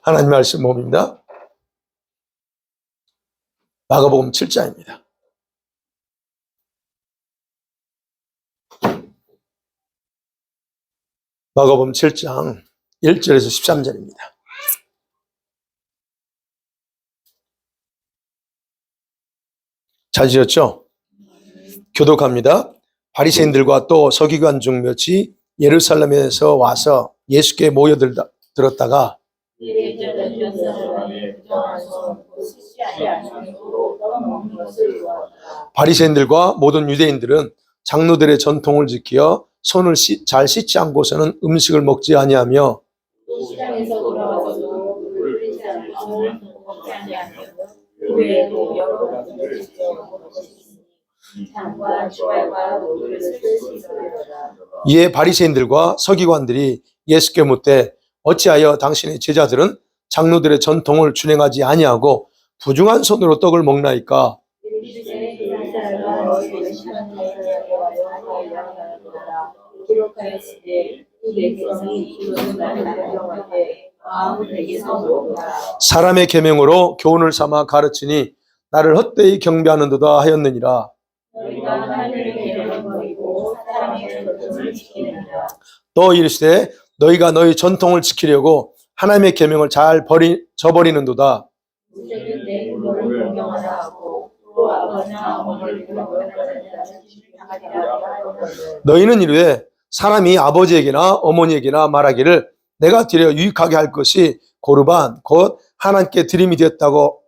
하나님 말씀 뭡니다? 마가복음 7장입니다. 마가복음 7장 1절에서 13절입니다. 잘 지었죠? 교독합니다. 바리새인들과 또 서기관 중 몇이 예루살렘에서 와서 예수께 모여들었다가 바리새인들과 모든 유대인들은 장로들의 전통을 지켜 손을 잘 씻지 않고서는 음식을 먹지 아니하며 이에 바리새인들과 서기관들이 예수께 묻되 어찌하여 당신의 제자들은 장로들의 전통을 준행하지 아니하고 부중한 손으로 떡을 먹나이까? 사람의 계명으로 교훈을 삼아 가르치니 나를 헛되이 경배하는도다 하였느니라. 또 이르시되 너희가 너희 전통을 지키려고 하나님의 계명을 잘 저버리는도다. 너희는 이르되 사람이 아버지에게나 어머니에게나 말하기를 내가 드려 유익하게 할 것이 고르반 곧 하나님께 드림이 되었다고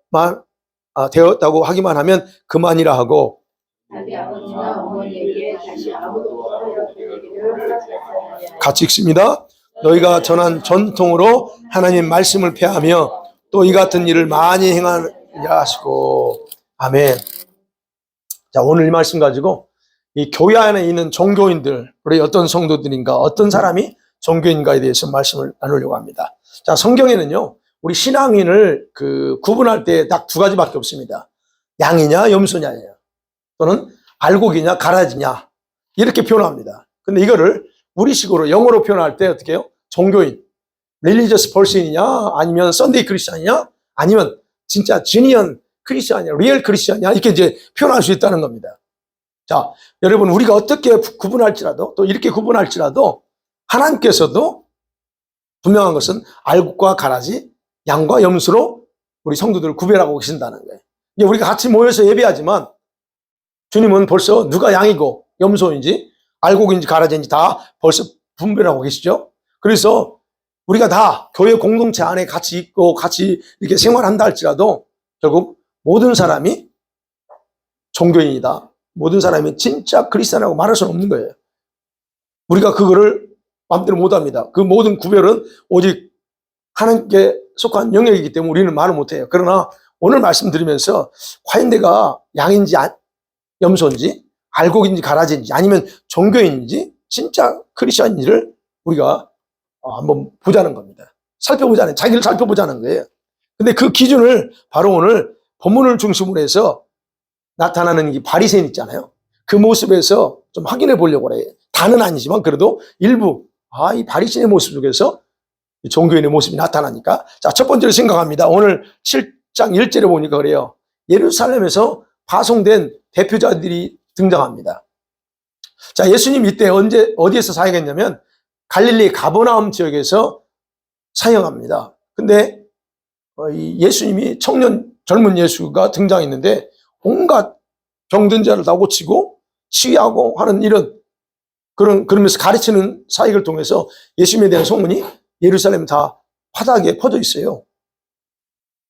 하기만 하면 그만이라 하고 같이 읽습니다. 너희가 전한 전통으로 하나님의 말씀을 폐하며 또 이 같은 일을 많이 행하느냐 하시고 아멘. 자, 오늘 이 말씀 가지고 이 교회 안에 있는 종교인들, 우리 어떤 성도들인가, 어떤 사람이 종교인가에 대해서 말씀을 나누려고 합니다. 자, 성경에는요, 우리 신앙인을 구분할 때 딱 두 가지밖에 없습니다. 양이냐, 염소냐예요. 또는 알곡이냐, 가라지냐. 이렇게 표현합니다. 근데 이거를 우리식으로 영어로 표현할 때 어떻게 해요? 종교인, 릴리저스 퍼슨이냐, 아니면 썬데이 크리스천이냐, 아니면 진짜 지니언 크리스천이냐, 리얼 크리스천이냐, 이렇게 이제 표현할 수 있다는 겁니다. 자, 여러분, 우리가 어떻게 구분할지라도, 또 이렇게 구분할지라도, 하나님께서도 분명한 것은 알곡과 가라지, 양과 염소로 우리 성도들을 구별하고 계신다는 거예요. 이제 우리가 같이 모여서 예배하지만, 주님은 벌써 누가 양이고, 염소인지, 알곡인지, 가라지인지 다 벌써 분별하고 계시죠? 그래서 우리가 다 교회 공동체 안에 같이 있고, 같이 이렇게 생활한다 할지라도, 결국 모든 사람이 종교인이다. 모든 사람이 진짜 크리스찬이라고 말할 수는 없는 거예요. 우리가 그거를 마음대로 못합니다. 그 모든 구별은 오직 하나님께 속한 영역이기 때문에 우리는 말을 못해요. 그러나 오늘 말씀드리면서 과연 내가 양인지 염소인지 알곡인지 가라지인지 아니면 종교인인지 진짜 크리스찬인지를 우리가 한번 보자는 겁니다. 살펴보자는, 자기를 살펴보자는 거예요. 근데 그 기준을 바로 오늘 본문을 중심으로 해서 나타나는 이 바리새인 있잖아요. 그 모습에서 좀 확인해 보려고 그래요. 다는 아니지만 그래도 일부 이 바리새인의 모습 속에서 종교인의 모습이 나타나니까 자, 첫 번째로 생각합니다. 오늘 7장 1절에 보니까 그래요. 예루살렘에서 파송된 대표자들이 등장합니다. 자, 예수님 이때 어디에서 사역했냐면 갈릴리 가버나움 지역에서 사역합니다. 근데 예수님이 젊은 예수가 등장했는데 온갖 병든 자를 다 고치고 치유하고 하는 그러면서 가르치는 사역을 통해서 예수님에 대한 소문이 예루살렘 다 바닥에 퍼져 있어요.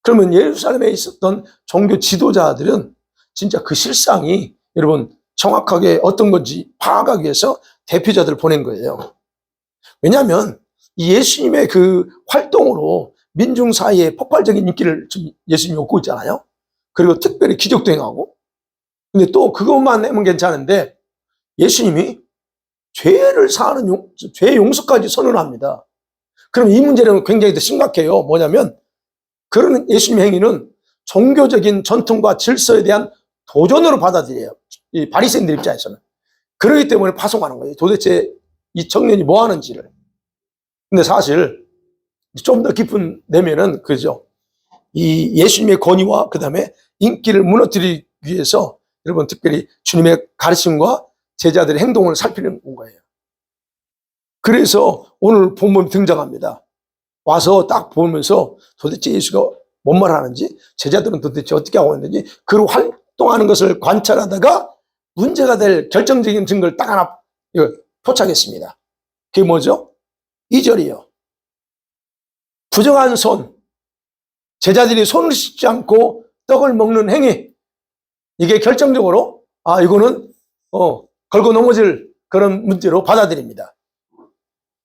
그러면 예루살렘에 있었던 종교 지도자들은 진짜 그 실상이 여러분 정확하게 어떤 건지 파악하기 위해서 대표자들을 보낸 거예요. 왜냐하면 이 예수님의 그 활동으로 민중 사이에 폭발적인 인기를 예수님이 얻고 있잖아요. 그리고 특별히 기적도 행하고. 근데 또 그것만 하면 괜찮은데 예수님이 죄를 사하는 죄 용서까지 선언합니다. 그럼 이 문제는 굉장히 더 심각해요. 뭐냐면 그런 예수님의 행위는 종교적인 전통과 질서에 대한 도전으로 받아들여요. 이 바리새인들 입장에서는. 그렇기 때문에 파송하는 거예요. 도대체 이 청년이 뭐 하는지를. 근데 사실 좀 더 깊은 내면은, 그죠? 이 예수님의 권위와 그 다음에 인기를 무너뜨리기 위해서 여러분 특별히 주님의 가르침과 제자들의 행동을 살피는 거예요. 그래서 오늘 본문 등장합니다. 와서 딱 보면서 도대체 예수가 뭔 말 하는지, 제자들은 도대체 어떻게 하고 있는지, 그 활동하는 것을 관찰하다가 문제가 될 결정적인 증거를 딱 하나 포착했습니다. 그게 뭐죠? 2절이요. 부정한 손. 제자들이 손을 씻지 않고 떡을 먹는 행위. 이게 결정적으로, 이거는, 걸고 넘어질 그런 문제로 받아들입니다.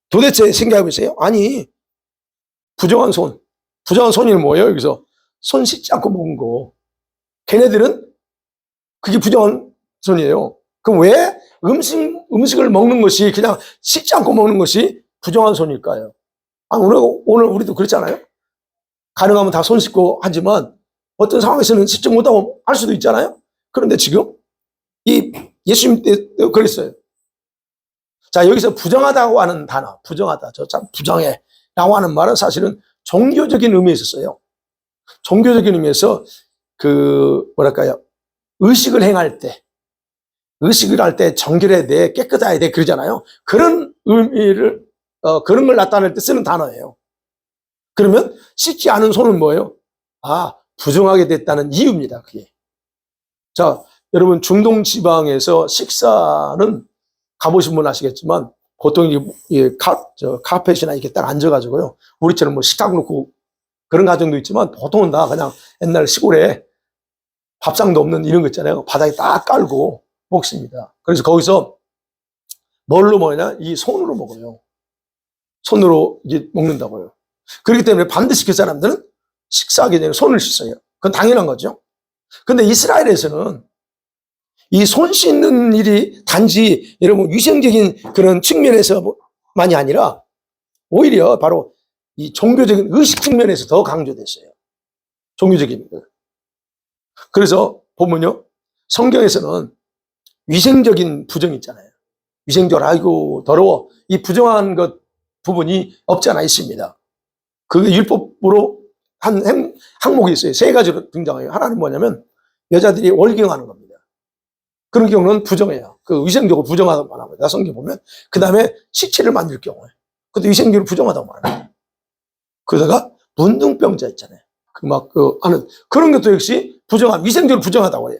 도대체 생각해 보세요. 아니, 부정한 손. 부정한 손이 뭐예요? 여기서 손 씻지 않고 먹은 거. 걔네들은 그게 부정한 손이에요. 그럼 왜 음식을 먹는 것이, 그냥 씻지 않고 먹는 것이 부정한 손일까요? 오늘 우리도 그렇잖아요. 가능하면 다 손 씻고 하지만 어떤 상황에서는 씻지 못하고 할 수도 있잖아요. 그런데 지금 이 예수님 때도 그랬어요. 자, 여기서 부정하다고 하는 단어, 부정하다, 저 참 부정해 라고 하는 말은 사실은 종교적인 의미에서 써요. 종교적인 의미에서 뭐랄까요, 의식을 행할 때, 의식을 할 때 정결해야 돼, 깨끗해야 돼 그러잖아요. 그런 의미를, 그런 걸 나타낼 때 쓰는 단어예요. 그러면 씻지 않은 손은 뭐예요? 부정하게 됐다는 이유입니다, 그게. 자, 여러분 중동 지방에서 식사는 가보신 분 아시겠지만 보통 카펫이나 이렇게 딱 앉아가지고요. 우리처럼 뭐 식탁 놓고 그런 가정도 있지만 보통은 다 그냥 옛날 시골에 밥상도 없는 이런 거 있잖아요. 바닥에 딱 깔고 먹습니다. 그래서 거기서 뭘로 먹냐? 이 손으로 먹어요. 손으로 이제 먹는다고요. 그렇기 때문에 반드시 그 사람들은 식사하기 전에 손을 씻어요. 그건 당연한 거죠. 근데 이스라엘에서는 이 손 씻는 일이 단지 여러분 위생적인 그런 측면에서만이 아니라 오히려 바로 이 종교적인 의식 측면에서 더 강조됐어요. 종교적인 것. 그래서 보면요, 성경에서는 위생적인 부정이 있잖아요. 위생적으로 아이고 더러워, 이 부정한 것 부분이 없지 않아 있습니다. 그게 율법으로 한 항목이 있어요. 3가지로 등장해요. 하나는 뭐냐면 여자들이 월경하는 겁니다. 그런 경우는 부정해요. 그 위생적으로 부정하다고 말합니다. 성경 보면. 그 다음에 시체를 만들 경우에. 그것도 위생적으로 부정하다고 말해요. 그러다가 문둥병자 있잖아요. 하는 그런 것도 역시 위생적으로 부정하다고 해요.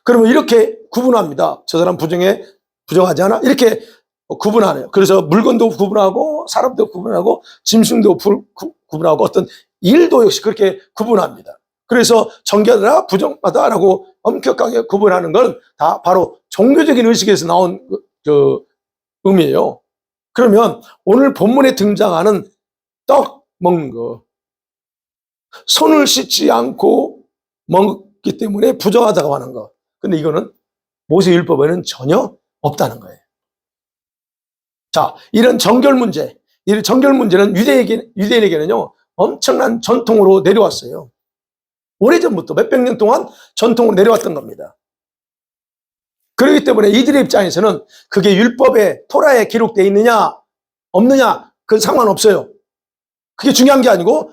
그러면 이렇게 구분합니다. 저 사람 부정하지 않아? 이렇게 구분하네요. 그래서 물건도 구분하고, 사람도 구분하고, 짐승도 구분하고, 어떤 일도 역시 그렇게 구분합니다. 그래서 정결하다, 부정하다라고 엄격하게 구분하는 건 다 바로 종교적인 의식에서 나온 의미예요. 그러면 오늘 본문에 등장하는 떡 먹는 거, 손을 씻지 않고 먹기 때문에 부정하다고 하는 거. 근데 이거는 모세율법에는 전혀 없다는 거예요. 자, 이런 정결 문제는 유대인에게는요, 엄청난 전통으로 내려왔어요. 오래전부터 몇백 년 동안 전통으로 내려왔던 겁니다. 그렇기 때문에 이들의 입장에서는 그게 율법에, 토라에 기록되어 있느냐 없느냐 그건 상관없어요. 그게 중요한 게 아니고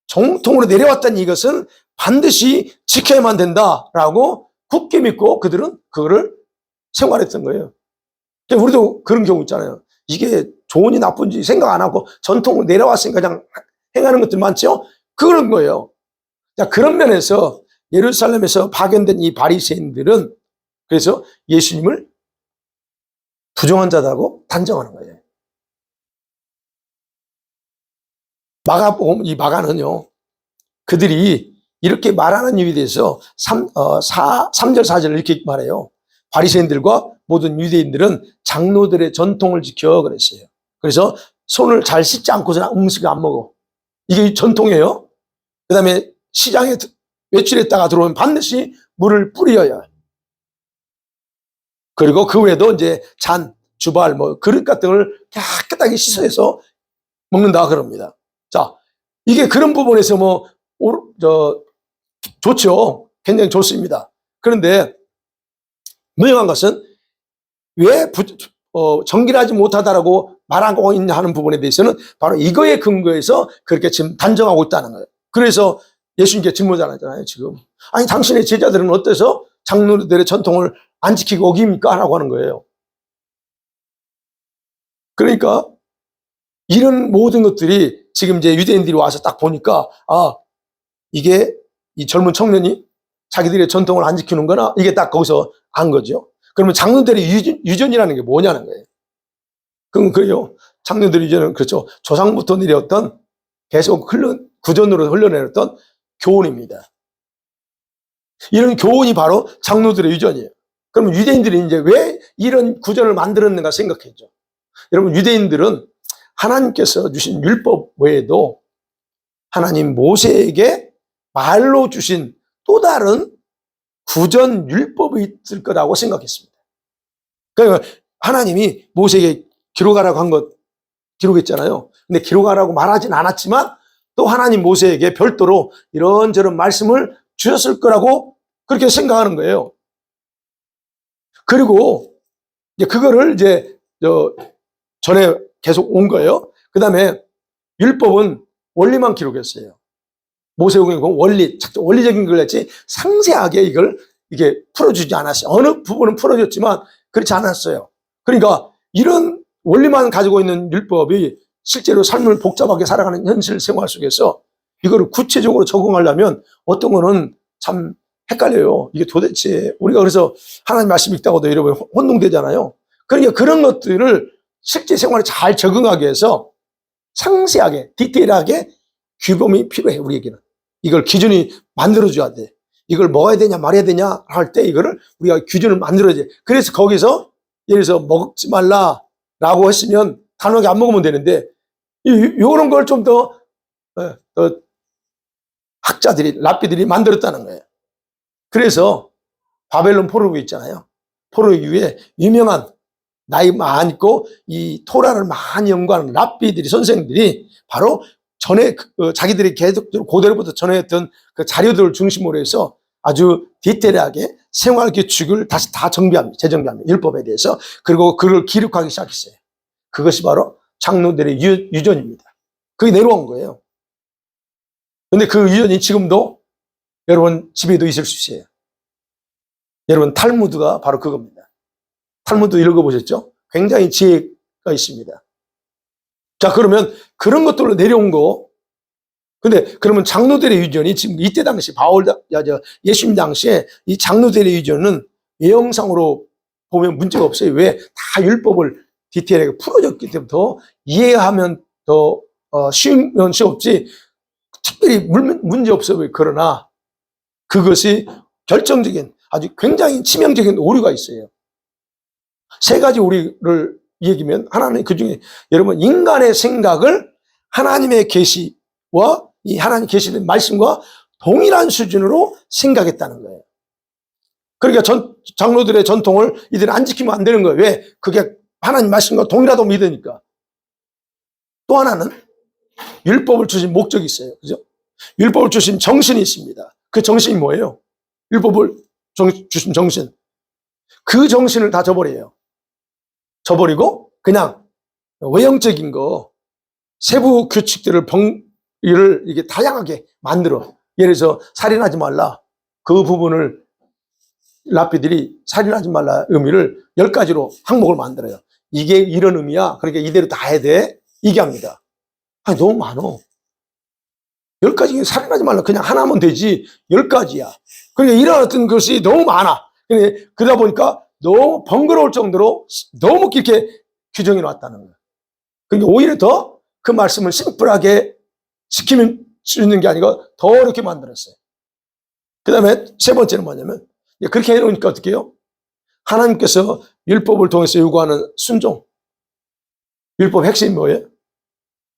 정통으로 내려왔다는 이것은 반드시 지켜야만 된다라고 굳게 믿고 그들은 그거를 생활했던 거예요. 우리도 그런 경우 있잖아요. 이게 좋은지 나쁜지 생각 안 하고 전통으로 내려왔으니까 그냥 행하는 것들 많죠. 그런 거예요. 자, 그런 면에서 예루살렘에서 파견된 이 바리새인들은 그래서 예수님을 부정한 자다고 단정하는 거예요. 이 마가는요, 그들이 이렇게 말하는 이유에 대해서 3절 4절 이렇게 말해요. 바리새인들과 모든 유대인들은 장로들의 전통을 지켜 그랬어요. 그래서 손을 잘 씻지 않고서는 음식을 안 먹어. 이게 전통이에요. 그 다음에 시장에 외출했다가 들어오면 반드시 물을 뿌려야 해요. 그리고 그 외에도 이제 잔, 주발, 그릇 같은 걸 깨끗하게 씻어서 먹는다 그럽니다. 자, 이게 그런 부분에서 좋죠. 굉장히 좋습니다. 그런데 분명한 것은 왜 정결하지 못하다라고 말하고 있냐 하는 부분에 대해서는 바로 이거에 근거해서 그렇게 지금 단정하고 있다는 거예요. 그래서 예수님께 질문하잖아요, 지금. 아니, 당신의 제자들은 어때서 장로들의 전통을 안 지키고 어깁니까? 라고 하는 거예요. 그러니까 이런 모든 것들이 지금 이제 유대인들이 와서 딱 보니까, 아, 이게 이 젊은 청년이 자기들의 전통을 안 지키는구나. 이게 딱 거기서 안 거죠. 그러면 장로들의 유전이라는 게 뭐냐는 거예요. 그럼 그래요. 장로들의 유전은 그렇죠. 조상부터 내려왔던 계속 구전으로 흘러내렸던 교훈입니다. 이런 교훈이 바로 장로들의 유전이에요. 그러면 유대인들이 이제 왜 이런 구전을 만들었는가 생각했죠. 여러분, 유대인들은 하나님께서 주신 율법 외에도 하나님 모세에게 말로 주신 또 다른 구전 율법이 있을 거라고 생각했습니다. 그러니까 하나님이 모세에게 기록하라고 한 것 기록했잖아요. 근데 기록하라고 말하진 않았지만 또 하나님 모세에게 별도로 이런저런 말씀을 주셨을 거라고 그렇게 생각하는 거예요. 그리고 이제 그거를 이제 전에 계속 온 거예요. 그 다음에 율법은 원리만 기록했어요. 모세오경이 원리적인 걸 했지 상세하게 이게 풀어주지 않았어요. 어느 부분은 풀어줬지만 그렇지 않았어요. 그러니까 이런 원리만 가지고 있는 율법이 실제로 삶을 복잡하게 살아가는 현실 생활 속에서 이거를 구체적으로 적용하려면 어떤 거는 참 헷갈려요. 이게 도대체 우리가 그래서 하나님 말씀 읽다가도 여러분 혼동되잖아요. 그러니까 그런 것들을 실제 생활에 잘 적응하기 위해서 상세하게 디테일하게 규범이 필요해. 우리에게는 이걸 기준이 만들어줘야 돼. 이걸 먹어야 되냐 말아야 되냐 할 때 이거를 우리가 기준을 만들어야 돼. 그래서 거기서 예를 들어서 먹지 말라라고 했으면 단호하게 안 먹으면 되는데 이런 걸 좀 더 학자들이 랍비들이 만들었다는 거예요. 그래서 바벨론 포로기 있잖아요. 포로 이후에 유명한 나이 많고 이 토라를 많이 연구하는 랍비들이 선생들이 바로 전에 자기들이 계속적으로 고대로부터 전해했던 그 자료들을 중심으로 해서 아주 디테일하게 생활 규칙을 다시 다 재정비합니다. 율법에 대해서. 그리고 그걸 기록하기 시작했어요. 그것이 바로 장로들의 유전입니다. 그게 내려온 거예요. 근데 그 유전이 지금도 여러분 집에도 있을 수 있어요. 여러분 탈무드가 바로 그겁니다. 탈무드 읽어보셨죠? 굉장히 지혜가 있습니다. 자, 그러면 그런 것들로 내려온 거. 근데 그러면 장로들의 유전이 지금 이때 당시 예수님 당시에 이 장로들의 유전은 외형상으로 보면 문제가 없어요. 왜? 다 율법을 디테일하게 풀어줬기 때문에 더 이해하면 더 쉬우면 쉬웠지 특별히 문제 없어요. 그러나 그것이 결정적인 아주 굉장히 치명적인 오류가 있어요. 세 가지 오류를 얘기하면 하나는 그중에 여러분 인간의 생각을 하나님의 계시와 이 하나님 계시된 말씀과 동일한 수준으로 생각했다는 거예요. 그러니까 장로들의 전통을 이들은 안 지키면 안 되는 거예요. 왜? 그게 하나님 말씀과 동일하다고 믿으니까. 또 하나는 율법을 주신 목적이 있어요. 그죠? 율법을 주신 정신이 있습니다. 그 정신이 뭐예요? 율법을 주신 정신. 그 정신을 다 저버려요. 저버리고 그냥 외형적인 거 세부 규칙들을 이게 다양하게 만들어. 예를 들어서 살인하지 말라. 그 부분을 랍비들이 살인하지 말라 의미를 10가지로 항목을 만들어요. 이게 이런 의미야. 그러니까 이대로 다 해야 돼. 이게 합니다. 아니, 너무 많어. 10가지 살인하지 말라. 그냥 하나면 되지. 10가지야. 그러니까 이런 어떤 것이 너무 많아. 그러다 보니까 너무 번거로울 정도로 너무 길게 규정해 놨다는 거예요. 그러니까 오히려 더 그 말씀을 심플하게 지키면 수 있는 게 아니고 더 어렵게 만들었어요. 그 다음에 세 번째는 뭐냐면 그렇게 해놓으니까 어떻게 해요? 하나님께서 율법을 통해서 요구하는 순종. 율법 핵심이 뭐예요?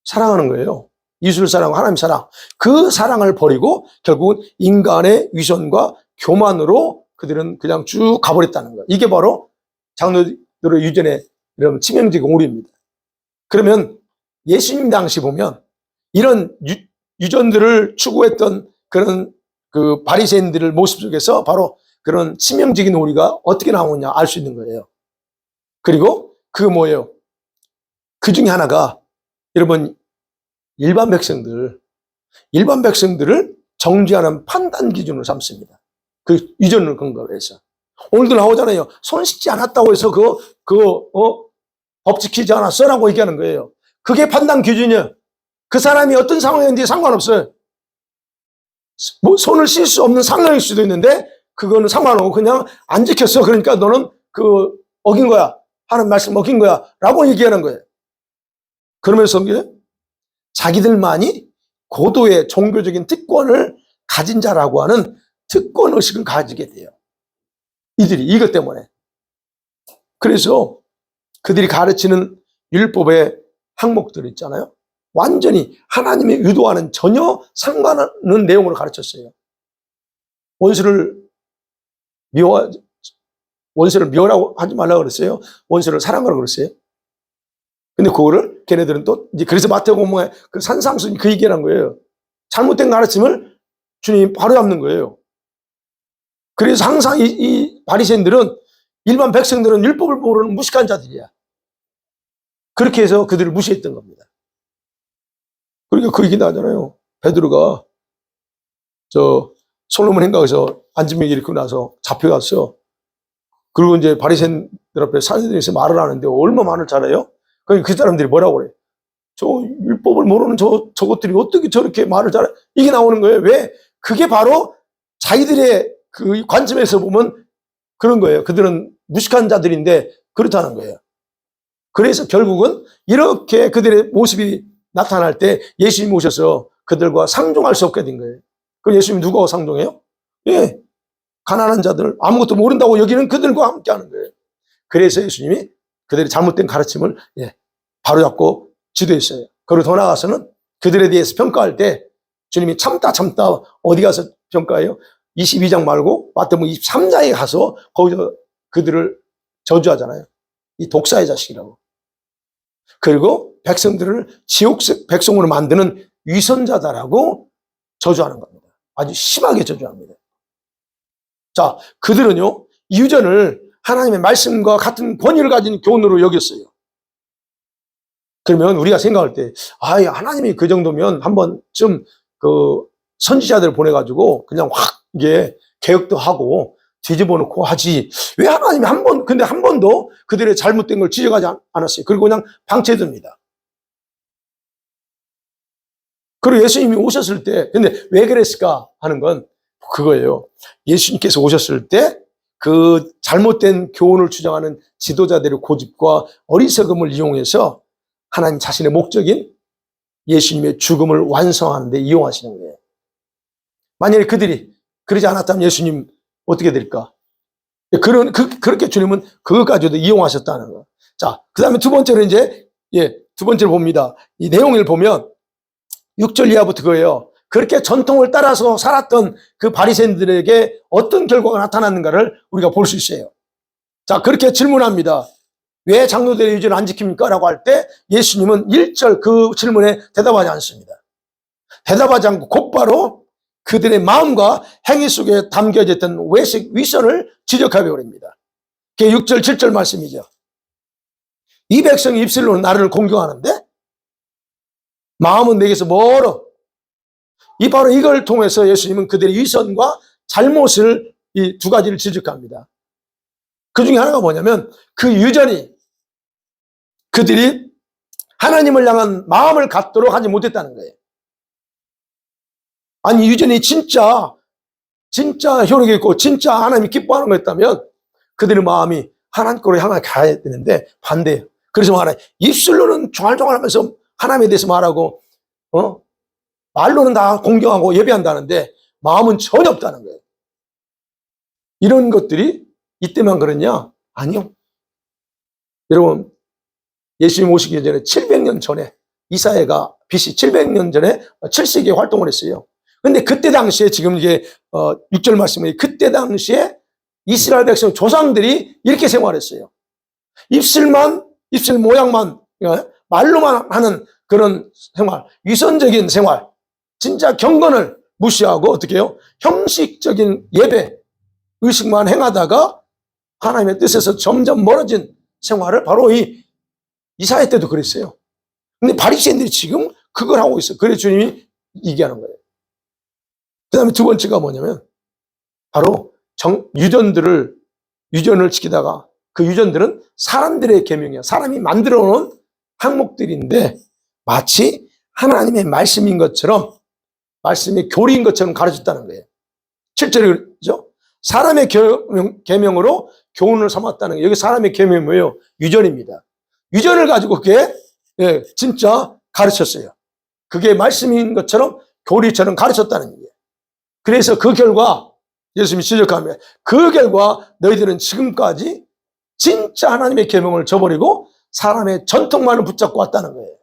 사랑하는 거예요. 이웃을 사랑하고 하나님 사랑. 그 사랑을 버리고 결국은 인간의 위선과 교만으로 그들은 그냥 쭉 가버렸다는 거예요. 이게 바로 장로들의 유전의 이런 치명적인 오류입니다. 그러면 예수님 당시 보면 이런 유전들을 추구했던 그런 그 바리새인들의 모습 속에서 바로 그런 치명적인 오류가 어떻게 나오냐 알 수 있는 거예요. 그리고 그 뭐예요? 그 중에 하나가 여러분 일반 백성들을 정죄하는 판단 기준으로 삼습니다. 그 유전을 근거로 해서. 오늘도 나오잖아요. 손 씻지 않았다고 해서 법 지키지 않았어 라고 얘기하는 거예요. 그게 판단 기준이에요. 그 사람이 어떤 상황인지 상관없어요. 뭐 손을 씻을 수 없는 상황일 수도 있는데 그거는 상관없고 그냥 안 지켰어. 그러니까 너는 어긴 거야. 하는 말씀 어긴 거야. 라고 얘기하는 거예요. 그러면서 자기들만이 고도의 종교적인 특권을 가진 자라고 하는 특권 의식을 가지게 돼요. 이것 때문에. 그래서 그들이 가르치는 율법의 항목들 있잖아요. 완전히 하나님의 의도와는 전혀 상관없는 내용으로 가르쳤어요. 원수를 미워라고 하지 말라고 그랬어요. 원수를 사랑하라고 그랬어요. 근데 그거를 걔네들은 또 이제 그래서 마태복음에 그 산상수훈이 그 얘기를 한 거예요. 잘못된 가르침을 주님이 바로 잡는 거예요. 그래서 항상 이 바리새인들은 일반 백성들은 율법을 모르는 무식한 자들이야. 그렇게 해서 그들을 무시했던 겁니다. 그러니까 그 얘기 나잖아요. 베드로가 솔로몬 행각에서 안진병 일으키고 나서 잡혀갔어. 그리고 이제 바리새인들 앞에 사제들에서 말을 하는데 얼마나 말을 잘해요? 그 사람들이 뭐라고 그래? 저 율법을 모르는 저것들이 어떻게 저렇게 말을 잘해? 이게 나오는 거예요. 왜? 그게 바로 자기들의 그 관점에서 보면 그런 거예요. 그들은 무식한 자들인데 그렇다는 거예요. 그래서 결국은 이렇게 그들의 모습이 나타날 때 예수님이 오셔서 그들과 상종할 수 없게 된 거예요. 그럼 예수님이 누구하고 상종해요? 예, 가난한 자들, 아무것도 모른다고 여기는 그들과 함께 하는 거예요. 그래서 예수님이 그들의 잘못된 가르침을 바로잡고 지도했어요. 그리고 더 나아가서는 그들에 대해서 평가할 때 주님이 참다 어디 가서 평가해요? 22장 말고 마태복음 23장에 가서 거기서 그들을 저주하잖아요. 이 독사의 자식이라고. 그리고 백성들을 지옥 백성으로 만드는 위선자다라고 저주하는 겁니다. 아주 심하게 저주합니다. 자, 그들은요, 이 유전을 하나님의 말씀과 같은 권위를 가진 교훈으로 여겼어요. 그러면 우리가 생각할 때, 하나님이 그 정도면 한 번쯤 선지자들을 보내가지고 그냥 확 이게 개혁도 하고 뒤집어 놓고 하지. 왜 하나님이 근데 한 번도 그들의 잘못된 걸 지적하지 않았어요. 그리고 그냥 방치해둡니다. 그리고 예수님이 오셨을 때, 근데 왜 그랬을까 하는 건 그거예요. 예수님께서 오셨을 때 그 잘못된 교훈을 주장하는 지도자들의 고집과 어리석음을 이용해서 하나님 자신의 목적인 예수님의 죽음을 완성하는 데 이용하시는 거예요. 만약에 그들이 그러지 않았다면 예수님 어떻게 될까? 그렇게 주님은 그것까지도 이용하셨다는 거. 자, 그 다음에 두 번째로 두 번째로 봅니다. 이 내용을 보면 6절 이하부터 그거예요. 그렇게 전통을 따라서 살았던 그 바리새인들에게 어떤 결과가 나타났는가를 우리가 볼 수 있어요. 자, 그렇게 질문합니다. 왜 장로들의 유전을 안 지킵니까? 라고 할 때 예수님은 1절 그 질문에 대답하지 않습니다. 대답하지 않고 곧바로 그들의 마음과 행위 속에 담겨져 있던 외식 위선을 지적하게 버립니다. 그게 6절 7절 말씀이죠. 이 백성이 입술로는 나를 공경하는데 마음은 내게서 멀어. 바로 이걸 통해서 예수님은 그들의 위선과 잘못을 이 두 가지를 지적합니다. 그 중에 하나가 뭐냐면 그 유전이 그들이 하나님을 향한 마음을 갖도록 하지 못했다는 거예요. 아니, 유전이 진짜 효력이 있고 진짜 하나님이 기뻐하는 거였다면 그들의 마음이 하나님 거로 향해 가야 되는데 반대예요. 그래서 말해, 입술로는 종알종알 하면서 하나님에 대해서 말하고 말로는 다 공경하고 예배한다는데 마음은 전혀 없다는 거예요. 이런 것들이 이때만 그랬냐? 아니요. 여러분, 예수님 오시기 전에 700년 전에 이사야가 BC 700년 전에 7세기에 활동을 했어요. 근데 그때 당시에 지금 이게 6절 말씀에 그때 당시에 이스라엘 백성 조상들이 이렇게 생활했어요. 입술 모양만 말로만 하는 그런 생활, 위선적인 생활, 진짜 경건을 무시하고 어떻게 해요? 형식적인 예배, 의식만 행하다가 하나님의 뜻에서 점점 멀어진 생활을 바로 이 이사야 때도 그랬어요. 근데 바리새인들이 지금 그걸 하고 있어요. 그래서 주님이 얘기하는 거예요. 그 다음에 두 번째가 뭐냐면 바로 유전을 지키다가 그 유전들은 사람들의 계명이야. 사람이 만들어 놓은 항목들인데 마치 하나님의 말씀인 것처럼, 말씀의 교리인 것처럼 가르쳤다는 거예요. 7절에 그죠? 사람의 계명으로 교훈을 삼았다는 거예요. 여기 사람의 계명이 뭐예요? 유전입니다. 유전을 가지고 그게 진짜 가르쳤어요. 그게 말씀인 것처럼 교리처럼 가르쳤다는 거예요. 그래서 그 결과 예수님이 지적하면 그 결과 너희들은 지금까지 진짜 하나님의 계명을 저버리고 사람의 전통만을 붙잡고 왔다는 거예요.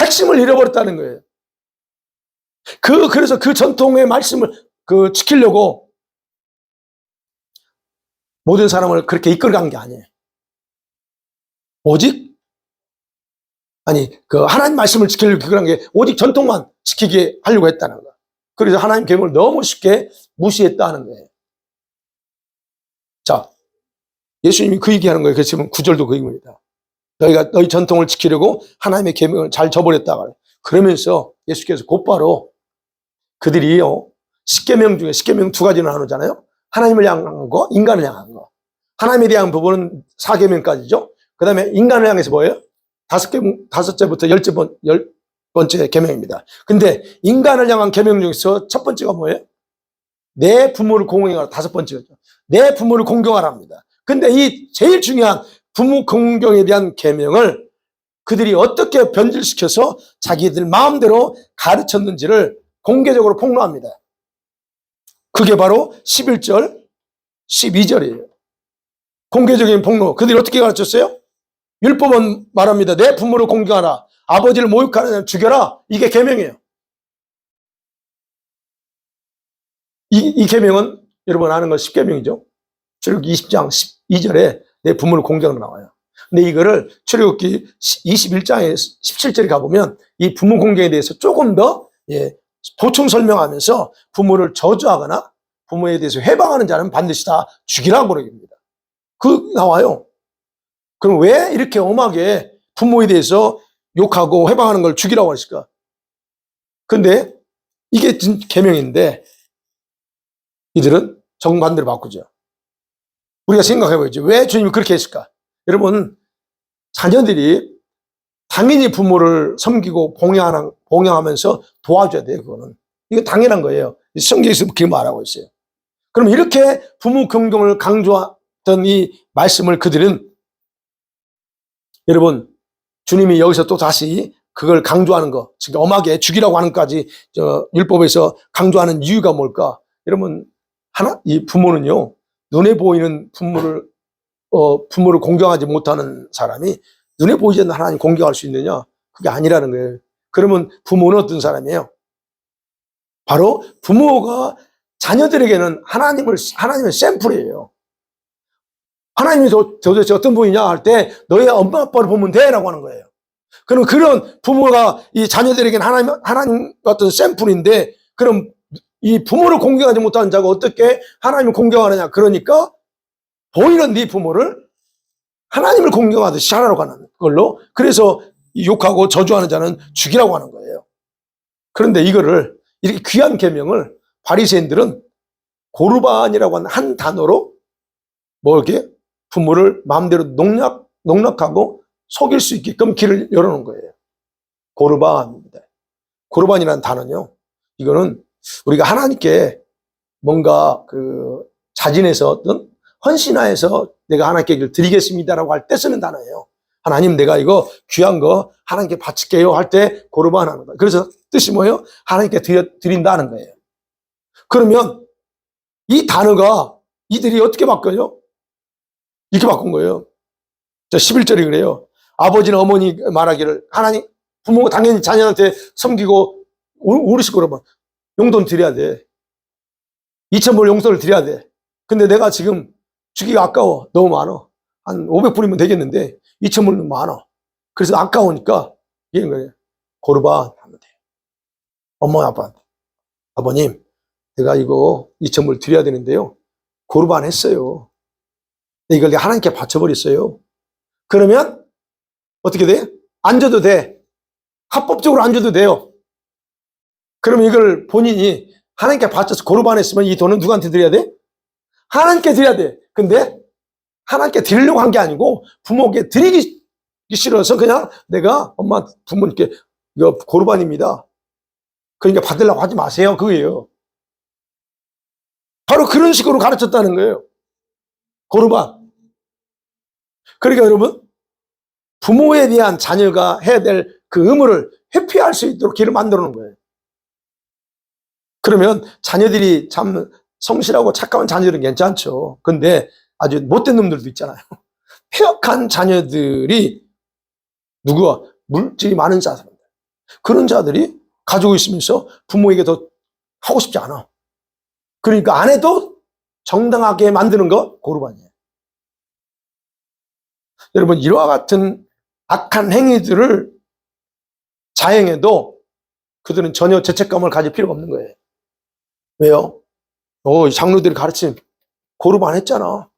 핵심을 잃어버렸다는 거예요. 그래서 그 전통의 말씀을 지키려고 모든 사람을 그렇게 이끌어간 게 아니에요. 오직 하나님 말씀을 지키려고 이끌어간 게 오직 전통만 지키게 하려고 했다는 거예요. 그래서 하나님 계명을 너무 쉽게 무시했다는 거예요. 자, 예수님이 그 얘기하는 거예요. 그래서 지금 9절도 그 얘기입니다. 너희가 너희 전통을 지키려고 하나님의 계명을 잘 저버렸다가, 그러면서 예수께서 곧바로 그들이요, 10계명 중에 10계명 두 가지를 나누잖아요. 하나님을 향한 거, 인간을 향한 거. 하나님에 대한 부분은 4계명까지죠. 그 다음에 인간을 향해서 뭐예요? 5제부터 10번째 계명입니다. 근데 인간을 향한 계명 중에서 첫 번째가 뭐예요? 내 부모를 공경하라. 5번째죠. 내 부모를 공경하랍니다. 근데 이 제일 중요한 부모 공경에 대한 계명을 그들이 어떻게 변질시켜서 자기들 마음대로 가르쳤는지를 공개적으로 폭로합니다. 그게 바로 11절, 12절이에요. 공개적인 폭로. 그들이 어떻게 가르쳤어요? 율법은 말합니다. 내 부모를 공경하라. 아버지를 모욕하는 자는 죽여라. 이게 계명이에요. 이 계명은 여러분 아는 건 10계명이죠. 출애굽기 20장 12절에 내 부모를 공경하라 나와요. 근데 이거를 출애굽기 21장에 17절에 가보면 이 부모 공경에 대해서 조금 더 보충 설명하면서 부모를 저주하거나 부모에 대해서 회방하는 자는 반드시 다 죽이라고 그럽니다. 나와요. 그럼 왜 이렇게 엄하게 부모에 대해서 욕하고 회방하는 걸 죽이라고 하실까? 근데 이게 계명인데 이들은 정반대로 바꾸죠. 우리가 생각해보죠. 왜 주님이 그렇게 했을까? 여러분, 자녀들이 당연히 부모를 섬기고 봉양하면서 도와줘야 돼요. 그거는. 이거 당연한 거예요. 성경에서 그렇게 말하고 있어요. 그럼 이렇게 부모 경경을 강조했던 이 말씀을 그들은, 여러분, 주님이 여기서 또 다시 그걸 강조하는 거, 지금 엄하게 죽이라고 하는 까지 율법에서 강조하는 이유가 뭘까? 여러분, 이 부모는요, 눈에 보이는 부모를 공경하지 못하는 사람이 눈에 보이지 않는 하나님 공경할 수 있느냐? 그게 아니라는 거예요. 그러면 부모는 어떤 사람이에요? 바로 부모가 자녀들에게는 하나님의 샘플이에요. 하나님이 도대체 어떤 분이냐 할 때 너희 엄마 아빠를 보면 돼 라고 하는 거예요. 그럼 그런 부모가 이 자녀들에게는 하나님 같은 샘플인데, 그럼 이 부모를 공경하지 못하는 자가 어떻게 하나님을 공경하느냐? 그러니까 보이는 네 부모를 하나님을 공경하듯이 하라고 하는 걸로, 그래서 욕하고 저주하는 자는 죽이라고 하는 거예요. 그런데 이거를, 이렇게 귀한 계명을 바리새인들은 고르반이라고 하는 한 단어로 이렇게 부모를 마음대로 농락하고 속일 수 있게끔 길을 열어놓은 거예요. 고르반입니다. 고르반이라는 단어는요, 이거는 우리가 하나님께 뭔가 자진해서 어떤 헌신하여서 내가 하나님께 이걸 드리겠습니다라고 할 때 쓰는 단어예요. 하나님, 내가 이거 귀한 거 하나님께 바칠게요 할 때 고르반 하는 거예요. 그래서 뜻이 뭐예요? 하나님께 드린다는 거예요. 그러면 이 단어가 이들이 어떻게 바꿔요? 이렇게 바꾼 거예요. 11절이 그래요. 아버지나 어머니 말하기를, 부모가 당연히 자녀한테 섬기고 우리식 그러면 용돈 드려야 돼. 2,000불 용돈을 드려야 돼. 근데 내가 지금 주기가 아까워. 너무 많아. 한 500불이면 되겠는데 2,000불은 많아. 그래서 아까우니까 이런 거예요. 고르반 하면 돼. 엄마 아빠한테. 아버님, 내가 이거 2,000불 드려야 되는데요. 고르반 했어요. 이걸 하나님께 바쳐버렸어요. 그러면 어떻게 돼? 안 줘도 돼. 합법적으로 안 줘도 돼요. 그러면 이걸 본인이 하나님께 바쳐서 고르반했으면 이 돈은 누구한테 드려야 돼? 하나님께 드려야 돼. 근데 하나님께 드리려고 한 게 아니고 부모에게 드리기 싫어서 그냥 내가 엄마 부모님께 이거 고르반입니다. 그러니까 받으려고 하지 마세요. 그거예요. 바로 그런 식으로 가르쳤다는 거예요. 고르반. 그러니까 여러분, 부모에 대한 자녀가 해야 될 그 의무를 회피할 수 있도록 길을 만들어 놓은 거예요. 그러면 자녀들이 참 성실하고 착한 자녀들은 괜찮죠. 근데 아주 못된 놈들도 있잖아요. 폐역한 자녀들이 누구와? 물질이 많은 자들. 그런 자들이 가지고 있으면서 부모에게 더 하고 싶지 않아. 그러니까 안 해도 정당하게 만드는 거 고르반이에요. 여러분, 이와 같은 악한 행위들을 자행해도 그들은 전혀 죄책감을 가질 필요가 없는 거예요. 왜요? 장로들이 가르친 고르반 했잖아.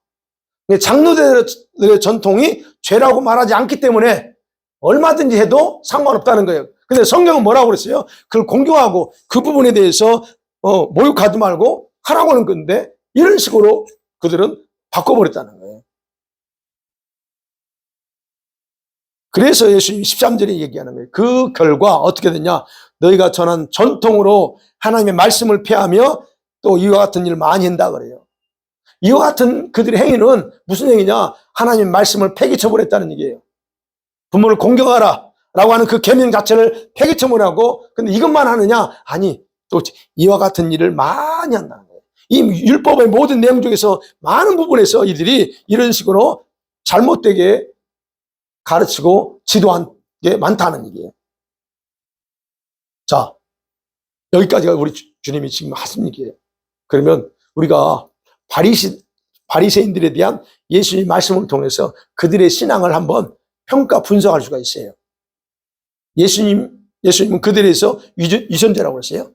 장로들의 전통이 죄라고 말하지 않기 때문에 얼마든지 해도 상관없다는 거예요. 근데 성경은 뭐라고 그랬어요? 그걸 공경하고 그 부분에 대해서 모욕하지 말고 하라고 하는 건데 이런 식으로 그들은 바꿔버렸다는 거예요. 그래서 예수님이 13절에 얘기하는 거예요. 그 결과 어떻게 됐냐? 너희가 전한 전통으로 하나님의 말씀을 폐하며 또 이와 같은 일을 많이 한다 그래요. 이와 같은 그들의 행위는 무슨 행위냐? 하나님의 말씀을 폐기쳐버렸다는 얘기예요. 부모를 공경하라 라고 하는 그 계명 자체를 폐기쳐버리고, 근데 이것만 하느냐? 아니, 또 이와 같은 일을 많이 한다는 거예요. 이 율법의 모든 내용 중에서 많은 부분에서 이들이 이런 식으로 잘못되게 가르치고 지도한 게 많다는 얘기예요. 자, 여기까지가 우리 주님이 지금 하신 얘기예요. 그러면 우리가 바리새인들에 대한 예수님의 말씀을 통해서 그들의 신앙을 한번 평가 분석할 수가 있어요. 예수님은 그들에서 위선자라고 했어요.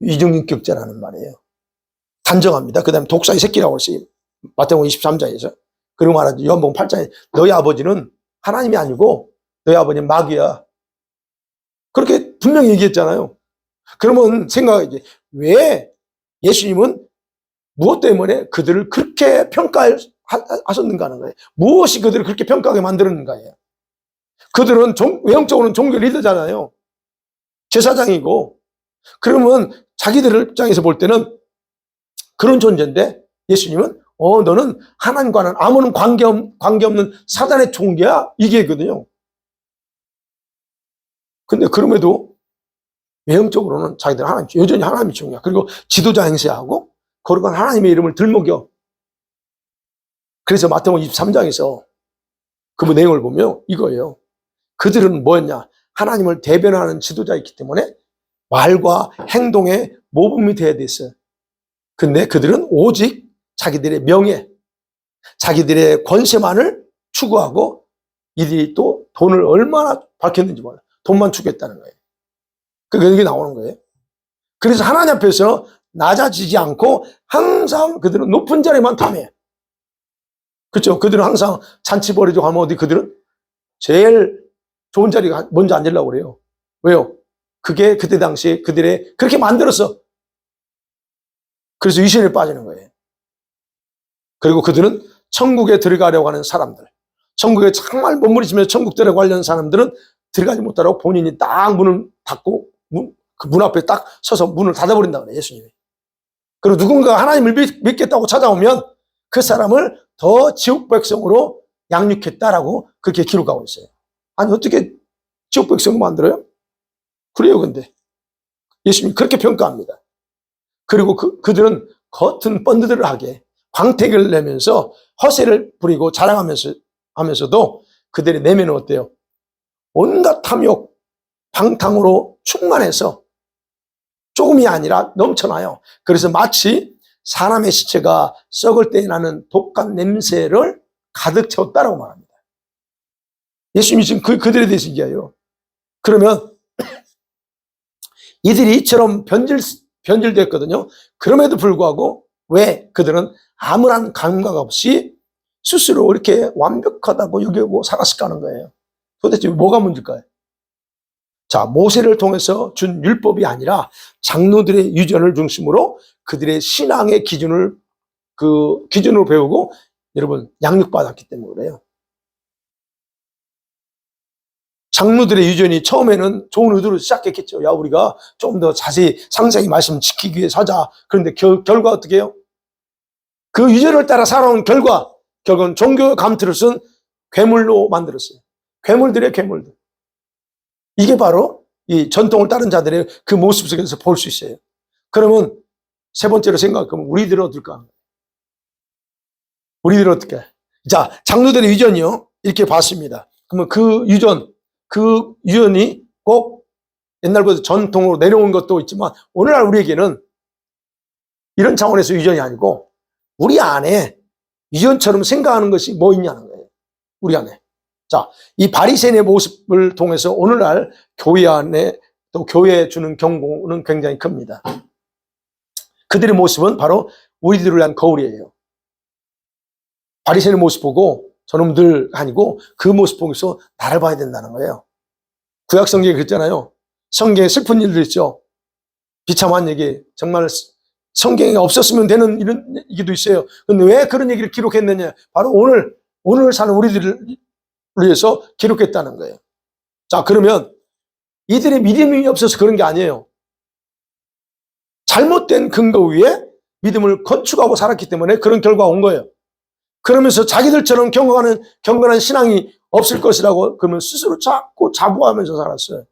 위중인격자라는 말이에요. 단정합니다. 그 다음에 독사의 새끼라고 했어요. 마태복음 23장에서. 그리고 말하죠. 요한복음 8장에 너희 아버지는 하나님이 아니고 너희 아버지는 마귀야. 그렇게 분명히 얘기했잖아요. 그러면 생각하지. 왜 예수님은 무엇 때문에 그들을 그렇게 평가하셨는가 하는 거예요. 무엇이 그들을 그렇게 평가하게 만들었는가예요. 그들은 외형적으로는 종교 리더잖아요. 제사장이고. 그러면 자기들 입장에서 볼 때는 그런 존재인데 예수님은 너는 하나님과는 아무런 관계없는 사단의 종교야? 이게거든요. 근데 그럼에도 외형적으로는 자기들은 여전히 하나님이 중요해. 그리고 지도자 행세하고 거룩한 하나님의 이름을 들먹여. 그래서 마태복음 23장에서 그 내용을 보면 이거예요. 그들은 뭐였냐? 하나님을 대변하는 지도자였기 때문에 말과 행동에 모범이 돼야 됐어요. 근데 그들은 오직 자기들의 명예, 자기들의 권세만을 추구하고 이들이 또 돈을 얼마나 밝혔는지 몰라요. 돈만 추구했다는 거예요. 그게 나오는 거예요. 그래서 하나님 앞에서 낮아지지 않고 항상 그들은 높은 자리만 탐해. 그렇죠? 그들은 항상 잔치 벌이고 하면 어디 그들은 제일 좋은 자리에 먼저 앉으려고 그래요. 왜요? 그게 그때 당시에 그들의 그렇게 만들었어. 그래서 위선에 빠지는 거예요. 그리고 그들은 천국에 들어가려고 하는 사람들, 천국에 정말 몸부림치면서 천국 들어가려고 하는 사람들은 들어가지 못하라고 본인이 딱 문을 닫고 그 문 앞에 딱 서서 문을 닫아버린다 그래요, 예수님이. 그리고 누군가 하나님을 믿겠다고 찾아오면 그 사람을 더 지옥 백성으로 양육했다라고 그렇게 기록하고 있어요. 아니, 어떻게 지옥 백성을 만들어요? 그래요, 근데. 예수님이 그렇게 평가합니다. 그리고 그들은 겉은 번드들하게 광택을 내면서 허세를 부리고 자랑하면서도 그들의 내면은 어때요? 온갖 탐욕, 방탕으로 충만해서 조금이 아니라 넘쳐나요. 그래서 마치 사람의 시체가 썩을 때 나는 독한 냄새를 가득 채웠다라고 말합니다. 예수님이 지금 그들에 대해서 얘기해요. 그러면 이들이 이처럼 변질됐거든요. 그럼에도 불구하고 왜 그들은 아무런 감각 없이 스스로 이렇게 완벽하다고 여기고 살았을까 하는 거예요. 도대체 뭐가 문제일까요? 자, 모세를 통해서 준 율법이 아니라 장로들의 유전을 중심으로 그들의 신앙의 기준을 그 기준으로 배우고 여러분 양육받았기 때문에 그래요. 장로들의 유전이 처음에는 좋은 의도로 시작했겠죠. 야, 우리가 좀 더 자세히 상세히 말씀 지키기 위해서 하자. 그런데 결과 어떻게 해요? 그 유전을 따라 살아온 결과는 종교 감투를 쓴 괴물로 만들었어요. 괴물들의 괴물들. 이게 바로 이 전통을 따른 자들의 그 모습 속에서 볼 수 있어요. 그러면 세 번째로 생각하면 우리들은 어떨까? 우리들은 어떻게? 자, 장로들의 유전이요. 이렇게 봤습니다. 그러면 그 유전이 꼭 옛날부터 전통으로 내려온 것도 있지만 오늘날 우리에게는 이런 차원에서 유전이 아니고 우리 안에 유전처럼 생각하는 것이 뭐 있냐는 거예요. 우리 안에. 자, 이 바리새인의 모습을 통해서 오늘날 교회 안에 또 교회에 주는 경고는 굉장히 큽니다. 그들의 모습은 바로 우리들을 위한 거울이에요. 바리새인의 모습 보고 저놈들 아니고 그 모습 보면서 나를 봐야 된다는 거예요. 구약 성경에 그랬잖아요. 성경에 슬픈 일들 있죠. 비참한 얘기. 정말 성경에 없었으면 되는 이런 얘기도 있어요. 근데 왜 그런 얘기를 기록했느냐? 바로 오늘 사는 우리들을 위해서 기록했다는 거예요. 자, 그러면 이들의 믿음이 없어서 그런 게 아니에요. 잘못된 근거 위에 믿음을 건축하고 살았기 때문에 그런 결과가 온 거예요. 그러면서 자기들처럼 경건한 신앙이 없을 것이라고 그러면 스스로 자꾸 자부하면서 살았어요.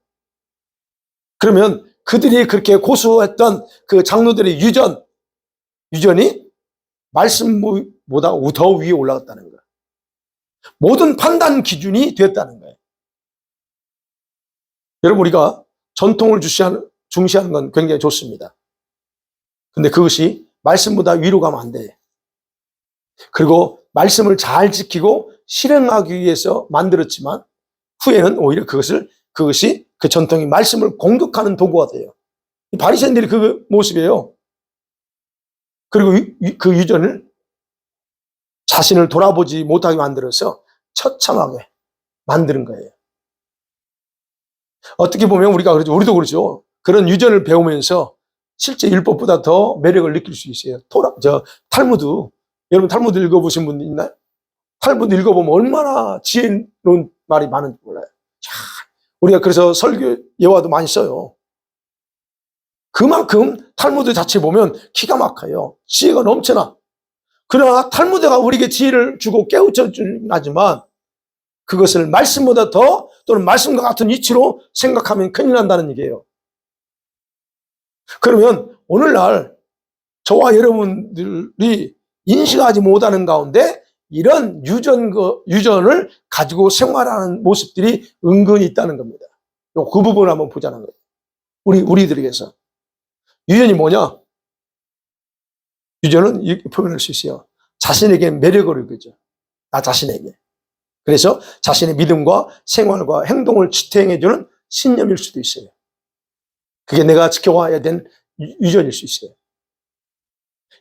그러면 그들이 그렇게 고수했던 그 장로들의 유전이 말씀보다 더 위에 올라갔다는 거예요. 모든 판단 기준이 됐다는 거예요. 여러분, 우리가 전통을 중시하는 건 굉장히 좋습니다. 근데 그것이 말씀보다 위로 가면 안 돼요. 그리고 말씀을 잘 지키고 실행하기 위해서 만들었지만 후에는 오히려 그것이 그 전통이 말씀을 공격하는 도구가 돼요. 바리새인들이 그 모습이에요. 그리고 그 유전을 자신을 돌아보지 못하게 만들어서 처참하게 만드는 거예요. 어떻게 보면 우리도 그러죠. 그런 유전을 배우면서 실제 율법보다 더 매력을 느낄 수 있어요. 탈무드. 여러분 탈무드 읽어보신 분 있나요? 탈무드 읽어보면 얼마나 지혜로운 말이 많은지 몰라요. 우리가 그래서 설교 예화도 많이 써요. 그만큼 탈무드 자체 보면 기가 막혀요. 지혜가 넘쳐나. 그러나 탈무드가 우리에게 지혜를 주고 깨우쳐 주긴 하지만 그것을 말씀보다 더 또는 말씀과 같은 이치로 생각하면 큰일 난다는 얘기예요. 그러면 오늘날 저와 여러분들이 인식하지 못하는 가운데 이런 유전을 가지고 생활하는 모습들이 은근히 있다는 겁니다. 그 부분을 한번 보자는 거예요. 우리들에게서. 유전이 뭐냐? 유전은 이렇게 표현할 수 있어요. 자신에게 매력을 느끼죠. 나 자신에게. 그래서 자신의 믿음과 생활과 행동을 지탱해주는 신념일 수도 있어요. 그게 내가 지켜와야 된 유전일 수 있어요.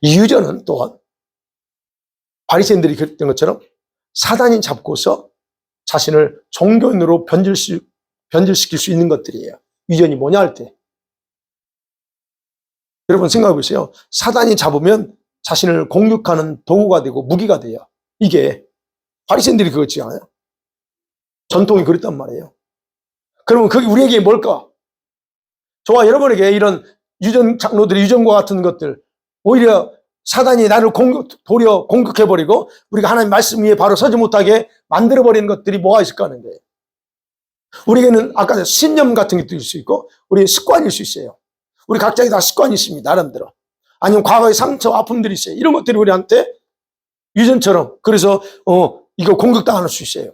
이 유전은 또한 바리새인들이 그랬던 것처럼 사단이 잡고서 자신을 종교인으로 변질시킬 수 있는 것들이에요. 유전이 뭐냐 할 때. 여러분 생각해 보세요. 사단이 잡으면 자신을 공격하는 도구가 되고 무기가 돼요. 이게 바리새인들이 그렇지 않아요? 전통이 그랬단 말이에요. 그러면 그게 우리에게 뭘까? 저와 여러분에게 이런 장로들의 유전과 같은 것들, 오히려 사단이 나를 도리어 공격해버리고 우리가 하나님 말씀 위에 바로 서지 못하게 만들어버리는 것들이 뭐가 있을까 하는 거예요. 우리에게는 아까 신념 같은 것도 있을 수 있고 우리 습관일 수 있어요. 우리 각자에 다 습관이 있습니다. 나름대로. 아니면 과거의 상처, 아픔들이 있어요. 이런 것들이 우리한테 유전처럼 그래서 이거 공격당할 수 있어요.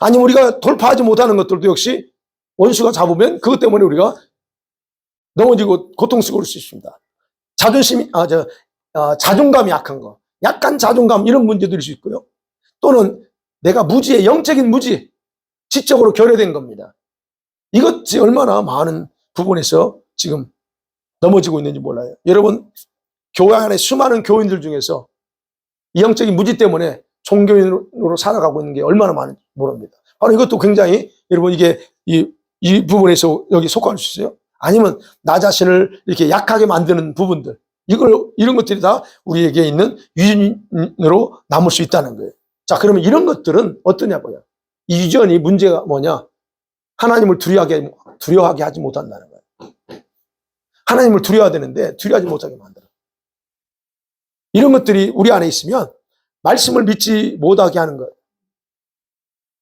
아니면 우리가 돌파하지 못하는 것들도 역시 원수가 잡으면 그것 때문에 우리가 넘어지고 고통스러울 수 있습니다. 자존감이 약한 거, 약간 자존감 이런 문제들일 수 있고요. 또는 내가 영적인 무지, 지적으로 결여된 겁니다. 이것이 얼마나 많은 부분에서 지금 넘어지고 있는지 몰라요. 여러분, 교회 안에 수많은 교인들 중에서 이 영적인 무지 때문에 종교인으로 살아가고 있는 게 얼마나 많은지 모릅니다. 이것도 굉장히 여러분 이게 이 부분에서 여기 속할 수 있어요. 아니면 나 자신을 이렇게 약하게 만드는 부분들, 이런 것들이 다 우리에게 있는 유전으로 남을 수 있다는 거예요. 자, 그러면 이런 것들은 어떠냐고요? 이 유전이 문제가 뭐냐? 하나님을 두려워하게 하지 못한다는 거예요. 하나님을 두려워야 되는데 두려워하지 못하게 만들어. 이런 것들이 우리 안에 있으면 말씀을 믿지 못하게 하는 거예요.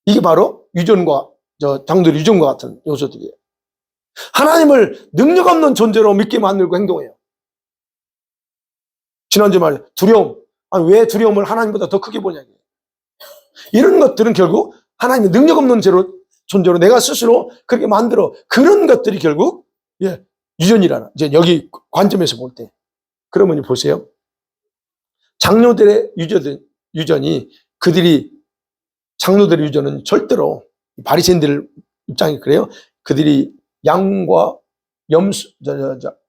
이게 바로 유전과 장들 유전과 같은 요소들이에요. 하나님을 능력 없는 존재로 믿게 만들고 행동해요. 지난주 말에 두려움. 왜 두려움을 하나님보다 더 크게 보냐. 이런 것들은 결국 하나님의 능력 없는 존재로 내가 스스로 그렇게 만들어. 그런 것들이 결국 유전이라는, 이제 여기 관점에서 볼 때. 그러면 보세요. 장로들의 유전이 장로들의 유전은 절대로 바리새인들 입장이 그래요. 그들이 양과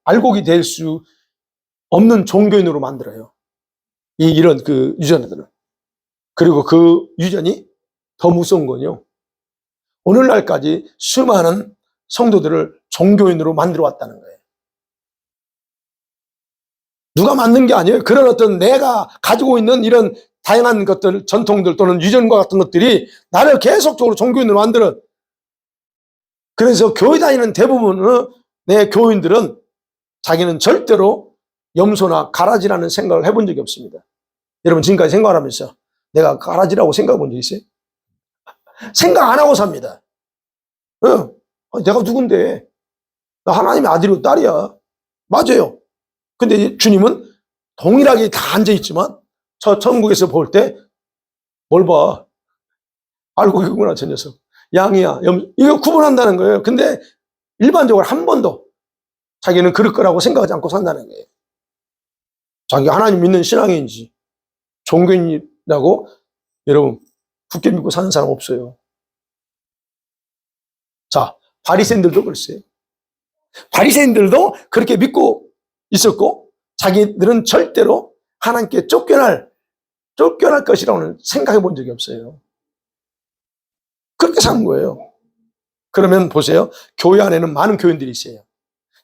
알곡이 될 수 없는 종교인으로 만들어요. 이런 그 유전들을. 그리고 그 유전이 더 무서운 건요. 오늘날까지 수많은 성도들을 종교인으로 만들어 왔다는 거예요. 누가 만든 게 아니에요. 그런 어떤 내가 가지고 있는 이런 다양한 것들, 전통들 또는 유전과 같은 것들이 나를 계속적으로 종교인으로 만들어. 그래서 교회 다니는 대부분의 내 교인들은 자기는 절대로 염소나 가라지라는 생각을 해본 적이 없습니다. 여러분 지금까지 생각하면서 내가 가라지라고 생각해 본 적 있어요? 생각 안 하고 삽니다. 내가 누군데? 나 하나님의 아들이고 딸이야. 맞아요. 근데 주님은 동일하게 다 앉아있지만 저 천국에서 볼 때 뭘 봐? 알고 있구나 저 녀석. 양이야. 이거 구분한다는 거예요. 근데 일반적으로 한 번도 자기는 그럴 거라고 생각하지 않고 산다는 거예요. 자기가 하나님 믿는 신앙인지 종교인이라고 여러분 굳게 믿고 사는 사람 없어요. 자, 바리새인들도 그랬어요. 바리새인들도 그렇게 믿고 있었고 자기들은 절대로 하나님께 쫓겨날 것이라고는 생각해 본 적이 없어요. 그렇게 사는 거예요. 그러면 보세요. 교회 안에는 많은 교인들이 있어요.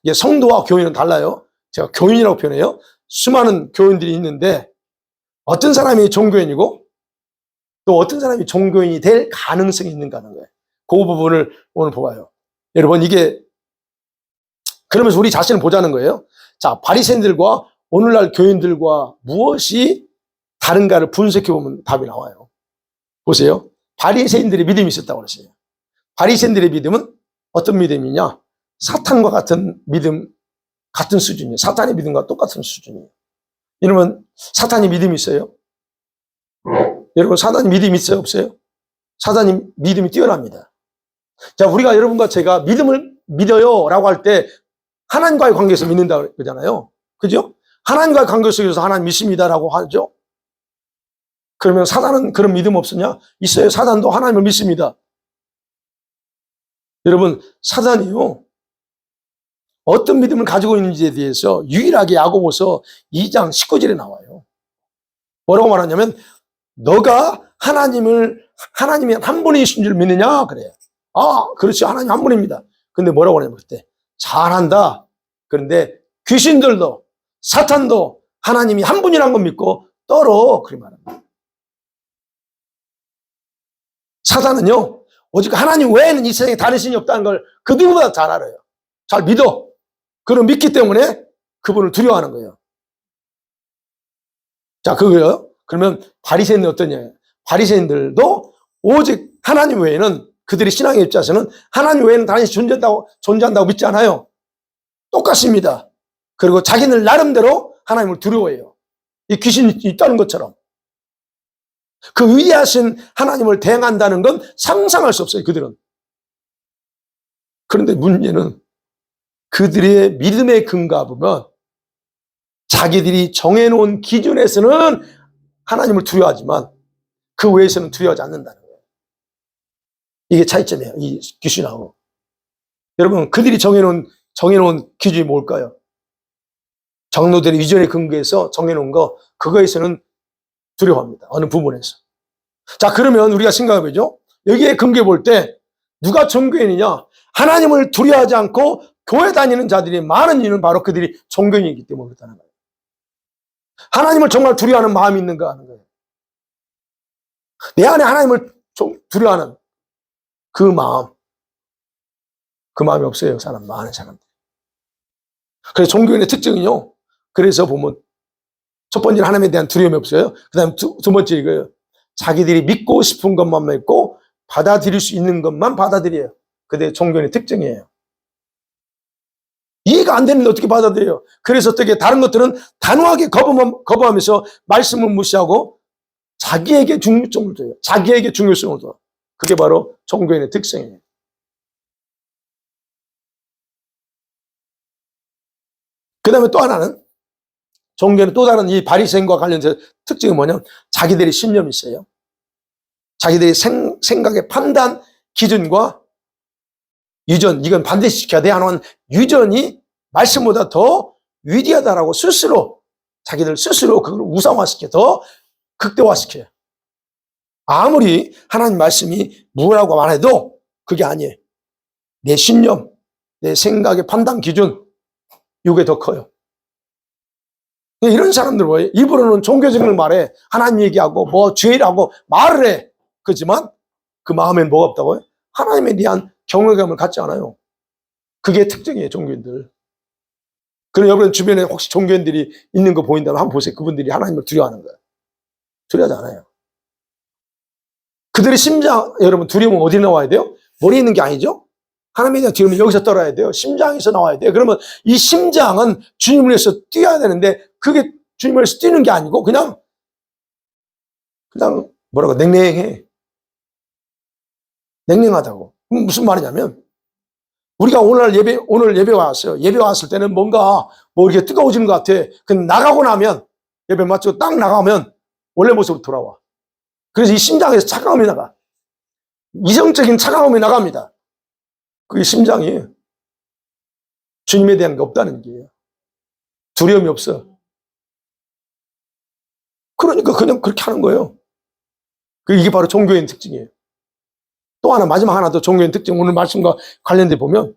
이게 성도와 교인은 달라요. 제가 교인이라고 표현해요. 수많은 교인들이 있는데 어떤 사람이 종교인이고 또 어떤 사람이 종교인이 될 가능성이 있는가 하는 거예요. 그 부분을 오늘 보아요. 여러분 이게 그러면서 우리 자신을 보자는 거예요. 자, 바리새인들과 오늘날 교인들과 무엇이 다른가를 분석해 보면 답이 나와요. 보세요. 바리새인들의 믿음이 있었다고 그랬어요. 바리새인들의 믿음은 어떤 믿음이냐? 사탄과 같은 믿음, 같은 수준이에요. 사탄의 믿음과 똑같은 수준이에요. 이러면 사탄이 믿음이 있어요? 여러분 사탄이 믿음이 있어요? 없어요? 사탄이 믿음이 뛰어납니다. 자, 우리가 여러분과 제가 믿음을 믿어요 라고 할 때 하나님과의 관계에서 믿는다 그러잖아요. 그죠? 하나님과의 관계 속에서 하나님 믿습니다라고 하죠. 그러면 사탄은 그런 믿음 없으냐? 있어요. 사탄도 하나님을 믿습니다. 여러분 사탄이요 어떤 믿음을 가지고 있는지에 대해서 유일하게 야고보서 2장 19절에 나와요. 뭐라고 말하냐면 너가 하나님이 한 분이신 줄 믿느냐? 그래요. 그렇지. 하나님 한 분입니다. 근데 뭐라고 하냐면 그때 잘한다. 그런데 귀신들도 사탄도 하나님이 한 분이란 걸 믿고 떨어. 그렇게 말합니다. 사탄은요 오직 하나님 외에는 이 세상에 다른 신이 없다는 걸 그 누구보다 잘 알아요. 잘 믿어. 그걸 믿기 때문에 그분을 두려워하는 거예요. 자, 그거요. 그러면 바리새인은 어떠냐? 바리새인들도 오직 하나님 외에는 그들의 신앙의 입장에서는 하나님 외에는 다른 신이 존재한다고 믿지 않아요. 똑같습니다. 그리고 자기들 나름대로 하나님을 두려워해요. 이 귀신이 있다는 것처럼. 그 위대하신 하나님을 대항한다는 건 상상할 수 없어요, 그들은. 그런데 문제는 그들의 믿음의 근거가 보면 자기들이 정해놓은 기준에서는 하나님을 두려워하지만 그 외에서는 두려워하지 않는다는 거예요. 이게 차이점이에요, 이 귀신하고. 여러분, 그들이 정해놓은 기준이 뭘까요? 장로들의 위전의 근거에서 정해놓은 그거에서는 두려워합니다. 어느 부분에서. 자, 그러면 우리가 생각해보죠. 여기에 근거해 볼 때 누가 종교인이냐? 하나님을 두려워하지 않고 교회 다니는 자들이 많은 이유는 바로 그들이 종교인이기 때문에 그렇다는 거예요. 하나님을 정말 두려워하는 마음이 있는가 하는 거예요. 내 안에 하나님을 두려워하는 그 마음이 없어요. 많은 사람들. 그래서 종교인의 특징은요. 그래서 보면 첫 번째는 하나님에 대한 두려움이 없어요. 그 다음 두 번째 이거예요. 자기들이 믿고 싶은 것만 믿고 받아들일 수 있는 것만 받아들여요. 그게 종교인의 특징이에요. 이해가 안 되는데 어떻게 받아들여요? 그래서 어떻게 다른 것들은 단호하게 거부하면서 말씀을 무시하고 자기에게 중요성을 둬요. 자기에게 중요성을 둬요. 그게 바로 종교인의 특성이에요. 그 다음에 또 하나는 종교는 또 다른 이 바리새인과 관련된 특징이 뭐냐면 자기들의 신념이 있어요. 자기들의 생각의 판단 기준과 유전, 이건 반드시 지켜야 돼 하는 유전이 말씀보다 더 위대하다라고 자기들 스스로 그걸 우상화시켜, 더 극대화시켜요. 아무리 하나님 말씀이 뭐라고 말해도 그게 아니에요. 내 신념, 내 생각의 판단 기준, 이게 더 커요. 이런 사람들 뭐예요? 입으로는 종교적인 걸 말해. 하나님 얘기하고 뭐 죄라고 말을 해. 그렇지만 그 마음엔 뭐가 없다고요? 하나님에 대한 경외감을 갖지 않아요. 그게 특징이에요, 종교인들. 그럼 여러분 주변에 혹시 종교인들이 있는 거 보인다면 한번 보세요. 그분들이 하나님을 두려워하는 거예요. 두려워하지 않아요. 그들의 심장, 여러분 두려움은 어디 나와야 돼요? 머리에 있는 게 아니죠? 하나님에 대한 두려움은 여기서 떨어야 돼요. 심장에서 나와야 돼요. 그러면 이 심장은 주님을 위해서 뛰어야 되는데 그게 주님을 위해서 뛰는 게 아니고 그냥 냉랭해. 냉랭하다고. 무슨 말이냐면 우리가 오늘 예배 왔어요. 예배 왔을 때는 뭔가 이렇게 뜨거워지는 것 같아. 근데 나가고 나면 예배 마치고 딱 나가면 원래 모습으로 돌아와. 그래서 이 심장에서 차가움이 나가. 이성적인 차가움이 나갑니다. 그게 심장이 주님에 대한 게 없다는 게예요. 두려움이 없어. 그러니까 그냥 그렇게 하는 거예요. 이게 바로 종교인 특징이에요. 또 하나, 마지막 하나 더 종교인 특징, 오늘 말씀과 관련돼 보면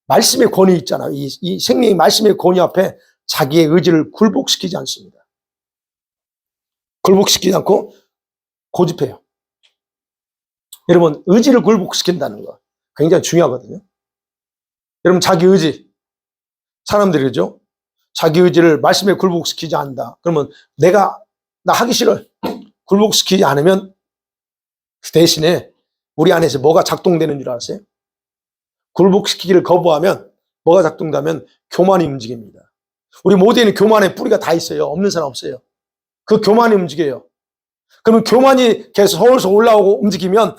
말씀의 권위 있잖아요. 이 생명의 말씀의 권위 앞에 자기의 의지를 굴복시키지 않습니다. 굴복시키지 않고 고집해요. 여러분, 의지를 굴복시킨다는 거 굉장히 중요하거든요. 여러분, 자기 의지, 사람들이죠. 자기 의지를 말씀에 굴복시키지 않는다. 그러면 나 하기 싫어. 굴복시키지 않으면 그 대신에 우리 안에서 뭐가 작동되는 줄 아세요? 굴복시키기를 거부하면 뭐가 작동되면 교만이 움직입니다. 우리 모두에는 교만의 뿌리가 다 있어요. 없는 사람 없어요. 그 교만이 움직여요. 그러면 교만이 계속 서울서 올라오고 움직이면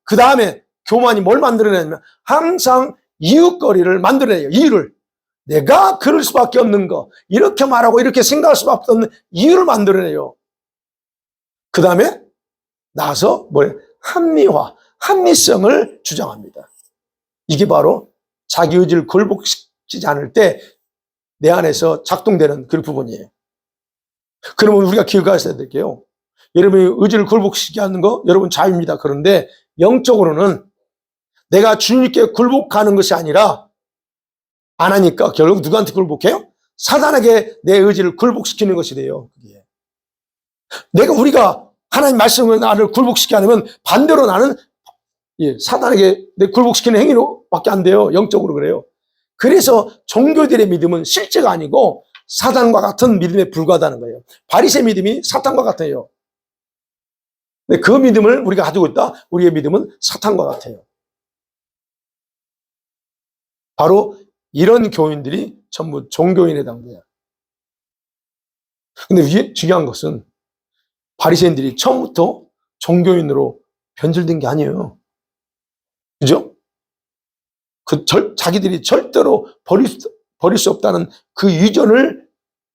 그 다음에 교만이 뭘 만들어내냐면 항상 이유거리를 만들어내요. 이유를. 내가 그럴 수밖에 없는 거, 이렇게 말하고 이렇게 생각할 수밖에 없는 이유를 만들어내요. 그 다음에 나서 합리성을 주장합니다. 이게 바로 자기 의지를 굴복시키지 않을 때 내 안에서 작동되는 그 부분이에요. 그러면 우리가 기억하셔야 될 게요. 여러분이 의지를 굴복시키게 하는 거, 여러분 자유입니다. 그런데 영적으로는 내가 주님께 굴복하는 것이 아니라 안 하니까 결국 누구한테 굴복해요? 사단에게 내 의지를 굴복시키는 것이 돼요. 우리가 하나님 말씀을 나를 굴복시키게 하면 반대로 나는 사단에게 내 굴복시키는 행위로밖에 안 돼요. 영적으로 그래요. 그래서 종교들의 믿음은 실제가 아니고 사단과 같은 믿음에 불과하다는 거예요. 바리새 믿음이 사탄과 같아요. 근데 그 믿음을 우리가 가지고 있다. 우리의 믿음은 사탄과 같아요. 바로 이런 교인들이 전부 종교인의 단계야. 근데 중요한 것은 바리새인들이 처음부터 종교인으로 변질된 게 아니에요. 그죠? 자기들이 절대로 버릴 수 없다는 그 유전을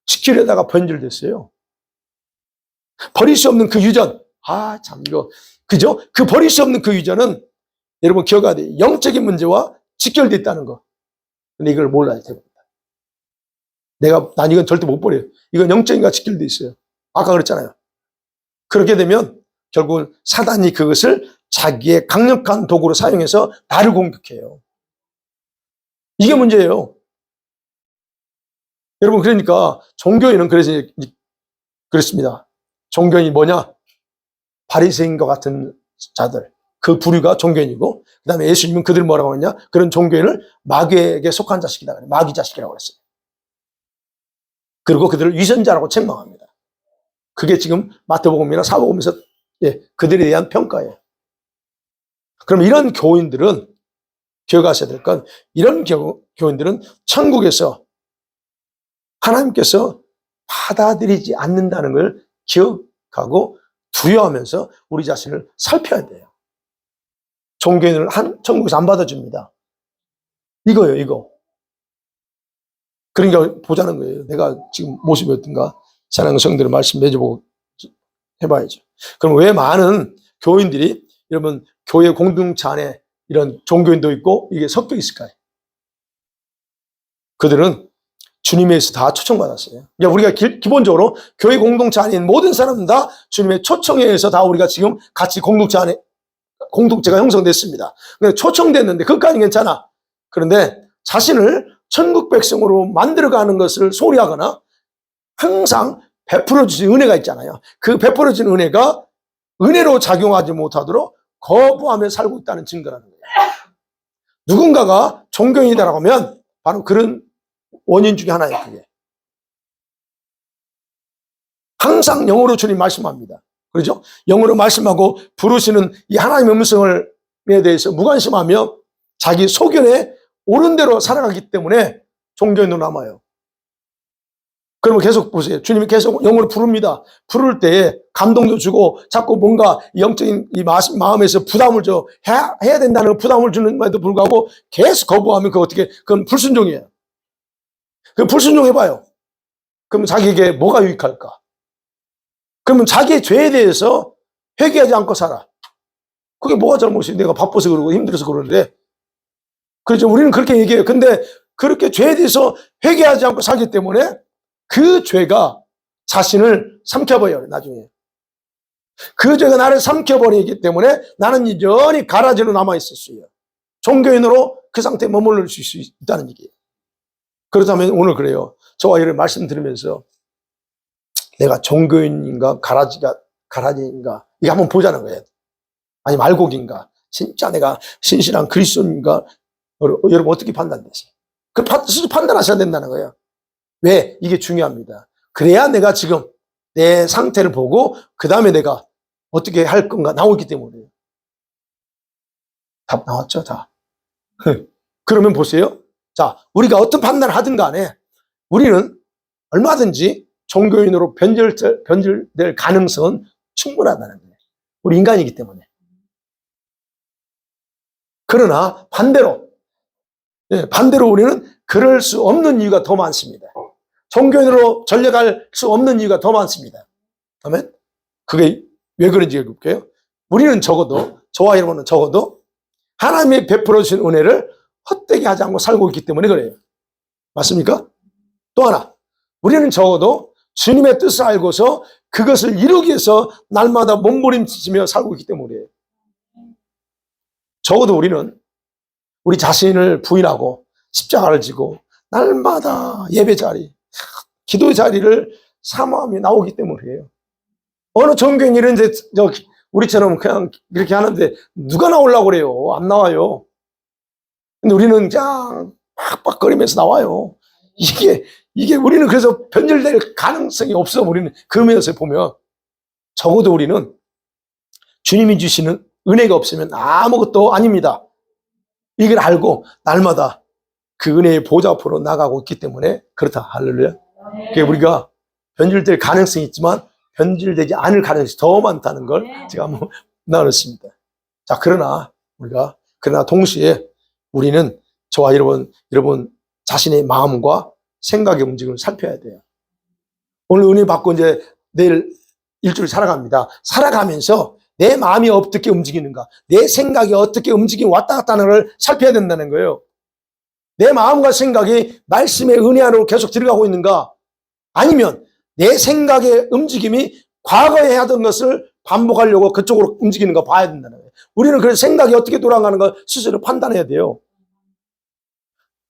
지키려다가 변질됐어요. 버릴 수 없는 그 유전. 그죠? 그 버릴 수 없는 그 유전은 여러분 기억해야 돼요. 영적인 문제와 직결됐다는 거. 근데 이걸 몰라야 됩니다. 난 이건 절대 못 버려요. 이건 영적인과 직결돼 있어요. 아까 그랬잖아요. 그렇게 되면 결국은 사단이 그것을 자기의 강력한 도구로 사용해서 나를 공격해요. 이게 문제예요. 여러분, 그러니까 종교인은 그래서 그렇습니다. 종교인이 뭐냐? 바리새인과 같은 자들, 그 부류가 종교인이고, 그 다음에 예수님은 그들 뭐라고 하냐? 그런 종교인을 마귀에게 속한 자식이다. 마귀 자식이라고 했어요. 그리고 그들을 위선자라고 책망합니다. 그게 지금 마태복음이나 사복음에서 그들에 대한 평가예요. 그럼 이런 교인들은 기억하셔야 될 건, 이런 교인들은 천국에서 하나님께서 받아들이지 않는다는 걸 기억하고 두려워하면서 우리 자신을 살펴야 돼요. 종교인을 천국에서 안 받아줍니다. 이거예요, 이거. 그러니까 보자는 거예요. 내가 지금 모습이 어떤가? 사랑하는 성도들 말씀 맺어보고 해봐야죠. 그럼 왜 많은 교인들이, 여러분, 교회 공동체 안에 이런 종교인도 있고 이게 섞여 있을까요? 그들은 주님에서 다 초청받았어요. 그러니까 우리가 기본적으로 교회 공동체 안에 있는 모든 사람은 다 주님의 초청에 의해서 다 우리가 지금 같이 공동체가 형성됐습니다. 근데 초청됐는데 그것까지 괜찮아. 그런데 자신을 천국 백성으로 만들어가는 것을 소리하거나 항상 베풀어 주신 은혜가 있잖아요. 그 베풀어 주신 은혜가 은혜로 작용하지 못하도록 거부하며 살고 있다는 증거라는 거예요. 누군가가 종교인이라고 하면 바로 그런 원인 중에 하나예요. 그게. 항상 영어로 주님 말씀합니다. 그렇죠? 영어로 말씀하고 부르시는 이 하나님의 음성에 대해서 무관심하며 자기 소견에 옳은 대로 살아가기 때문에 종교인으로 남아요. 그러면 계속 보세요. 주님이 계속 영어로 부릅니다. 부를 때에 감동도 주고 자꾸 뭔가 영적인 이 마음에서 부담을 해야 된다는 부담을 주는데도 불구하고 계속 거부하면 그건 불순종이에요. 그럼 불순종해봐요. 그러면 자기에게 뭐가 유익할까? 그러면 자기의 죄에 대해서 회개하지 않고 살아. 그게 뭐가 잘못이에요? 내가 바빠서 그러고 힘들어서 그러는데. 그렇죠. 우리는 그렇게 얘기해요. 근데 그렇게 죄에 대해서 회개하지 않고 살기 때문에 그 죄가 자신을 삼켜버려요, 나중에. 그 죄가 나를 삼켜버리기 때문에 나는 여전히 가라지로 남아있을 수 있어요. 종교인으로 그 상태에 머물러 수 있다는 얘기예요. 그렇다면 오늘 그래요. 저와 이런 말씀 들으면서 내가 종교인인가 가라지인가 이거 한번 보자는 거예요. 아니 말곡인가 진짜 내가 신실한 그리스도인가 여러분 어떻게 판단되세요? 그 스스로 판단하셔야 된다는 거예요. 왜? 이게 중요합니다. 그래야 내가 지금 내 상태를 보고 그 다음에 내가 어떻게 할 건가 나오기 때문에요. 답 나왔죠? 다. 그러면 보세요. 자, 우리가 어떤 판단을 하든 간에 우리는 얼마든지 종교인으로 변질될 가능성은 충분하다는 거예요. 우리 인간이기 때문에. 그러나 반대로 우리는 그럴 수 없는 이유가 더 많습니다. 종교인으로 전려갈 수 없는 이유가 더 많습니다. 아멘? 그게 왜 그런지 볼게요. 우리는 적어도, 저와 여러분은 적어도 하나님이 베풀어 주신 은혜를 헛되게 하지 않고 살고 있기 때문에 그래요. 맞습니까? 또 하나, 우리는 적어도 주님의 뜻을 알고서 그것을 이루기 위해서 날마다 몸부림치며 살고 있기 때문이에요. 적어도 우리는 우리 자신을 부인하고 십자가를 지고 날마다 예배 자리, 기도의 자리를 사모하며 나오기 때문이에요. 어느 종교인 이런 우리처럼 그냥 이렇게 하는데 누가 나오려고 그래요? 안 나와요. 근데 우리는 그냥 빡빡거리면서 나와요. 이게 우리는 그래서 변질될 가능성이 없어. 우리는 그 면에서 보면 적어도 우리는 주님이 주시는 은혜가 없으면 아무것도 아닙니다. 이걸 알고 날마다 그 은혜의 보좌 앞으로 나가고 있기 때문에 그렇다. 할렐루야. 그러니까 우리가 변질될 가능성이 있지만 변질되지 않을 가능성이 더 많다는 걸 제가 한번 나눴습니다. 자, 그러나 동시에 우리는 저와 여러분 자신의 마음과 생각의 움직임을 살펴야 돼요. 오늘 은혜 받고 이제 내일 일주일 살아갑니다. 살아가면서 내 마음이 어떻게 움직이는가, 내 생각이 어떻게 움직이고 왔다 갔다 하는 걸 살펴야 된다는 거예요. 내 마음과 생각이 말씀의 은혜 안으로 계속 들어가고 있는가, 아니면 내 생각의 움직임이 과거에 하던 것을 반복하려고 그쪽으로 움직이는 거 봐야 된다는 거예요. 우리는 그래서 생각이 어떻게 돌아가는 거 스스로 판단해야 돼요.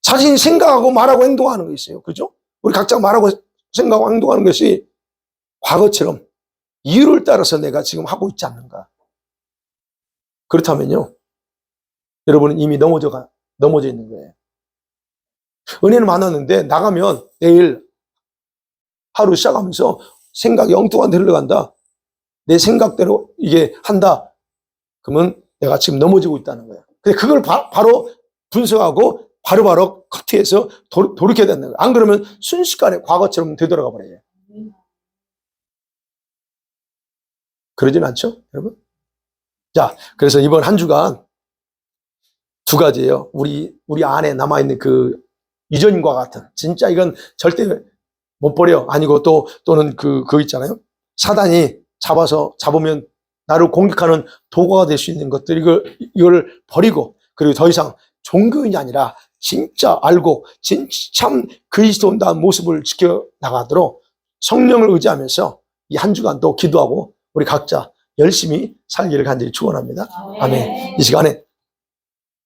자신이 생각하고 말하고 행동하는 거 있어요. 그죠? 우리 각자 말하고 생각하고 행동하는 것이 과거처럼 이유를 따라서 내가 지금 하고 있지 않는가. 그렇다면요, 여러분은 이미 넘어져 있는 거예요. 은혜는 많았는데 나가면 내일 하루 시작하면서 생각이 엉뚱한 데로 흘러간다. 내 생각대로 이게 한다. 그러면 내가 지금 넘어지고 있다는 거예요. 근데 그걸 바로 분석하고 바로바로 커트해서 돌이켜야 된다는 거예요. 안 그러면 순식간에 과거처럼 되돌아가 버려요. 그러진 않죠, 여러분? 자, 그래서 이번 한 주간 두 가지예요. 우리 안에 남아있는 그 이전과 같은, 진짜 이건 절대 못 버려. 아니고 또는 그거 있잖아요. 사단이 잡으면 나를 공격하는 도구가 될 수 있는 것들, 이걸 버리고, 그리고 더 이상 종교인이 아니라 진짜 알고 참 그리스도인다운 모습을 지켜나가도록 성령을 의지하면서 이 한 주간도 기도하고 우리 각자 열심히 살기를 간절히 축원합니다. 아멘. 이 시간에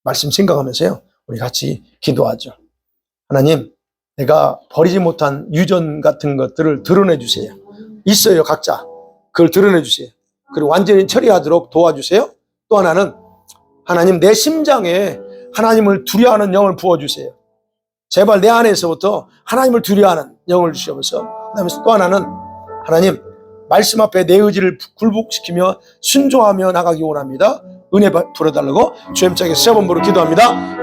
말씀 생각하면서요, 우리 같이 기도하죠. 하나님, 내가 버리지 못한 유전 같은 것들을 드러내 주세요. 있어요, 각자. 그걸 드러내 주세요. 그리고 완전히 처리하도록 도와주세요. 또 하나는 하나님, 내 심장에 하나님을 두려워하는 영을 부어주세요. 제발 내 안에서부터 하나님을 두려워하는 영을 주시옵소서. 그다음에 또 하나는 하나님, 말씀 앞에 내 의지를 굴복시키며 순종하며 나가기 원합니다. 은혜 풀어달라고 주님께 세 번으로 기도합니다.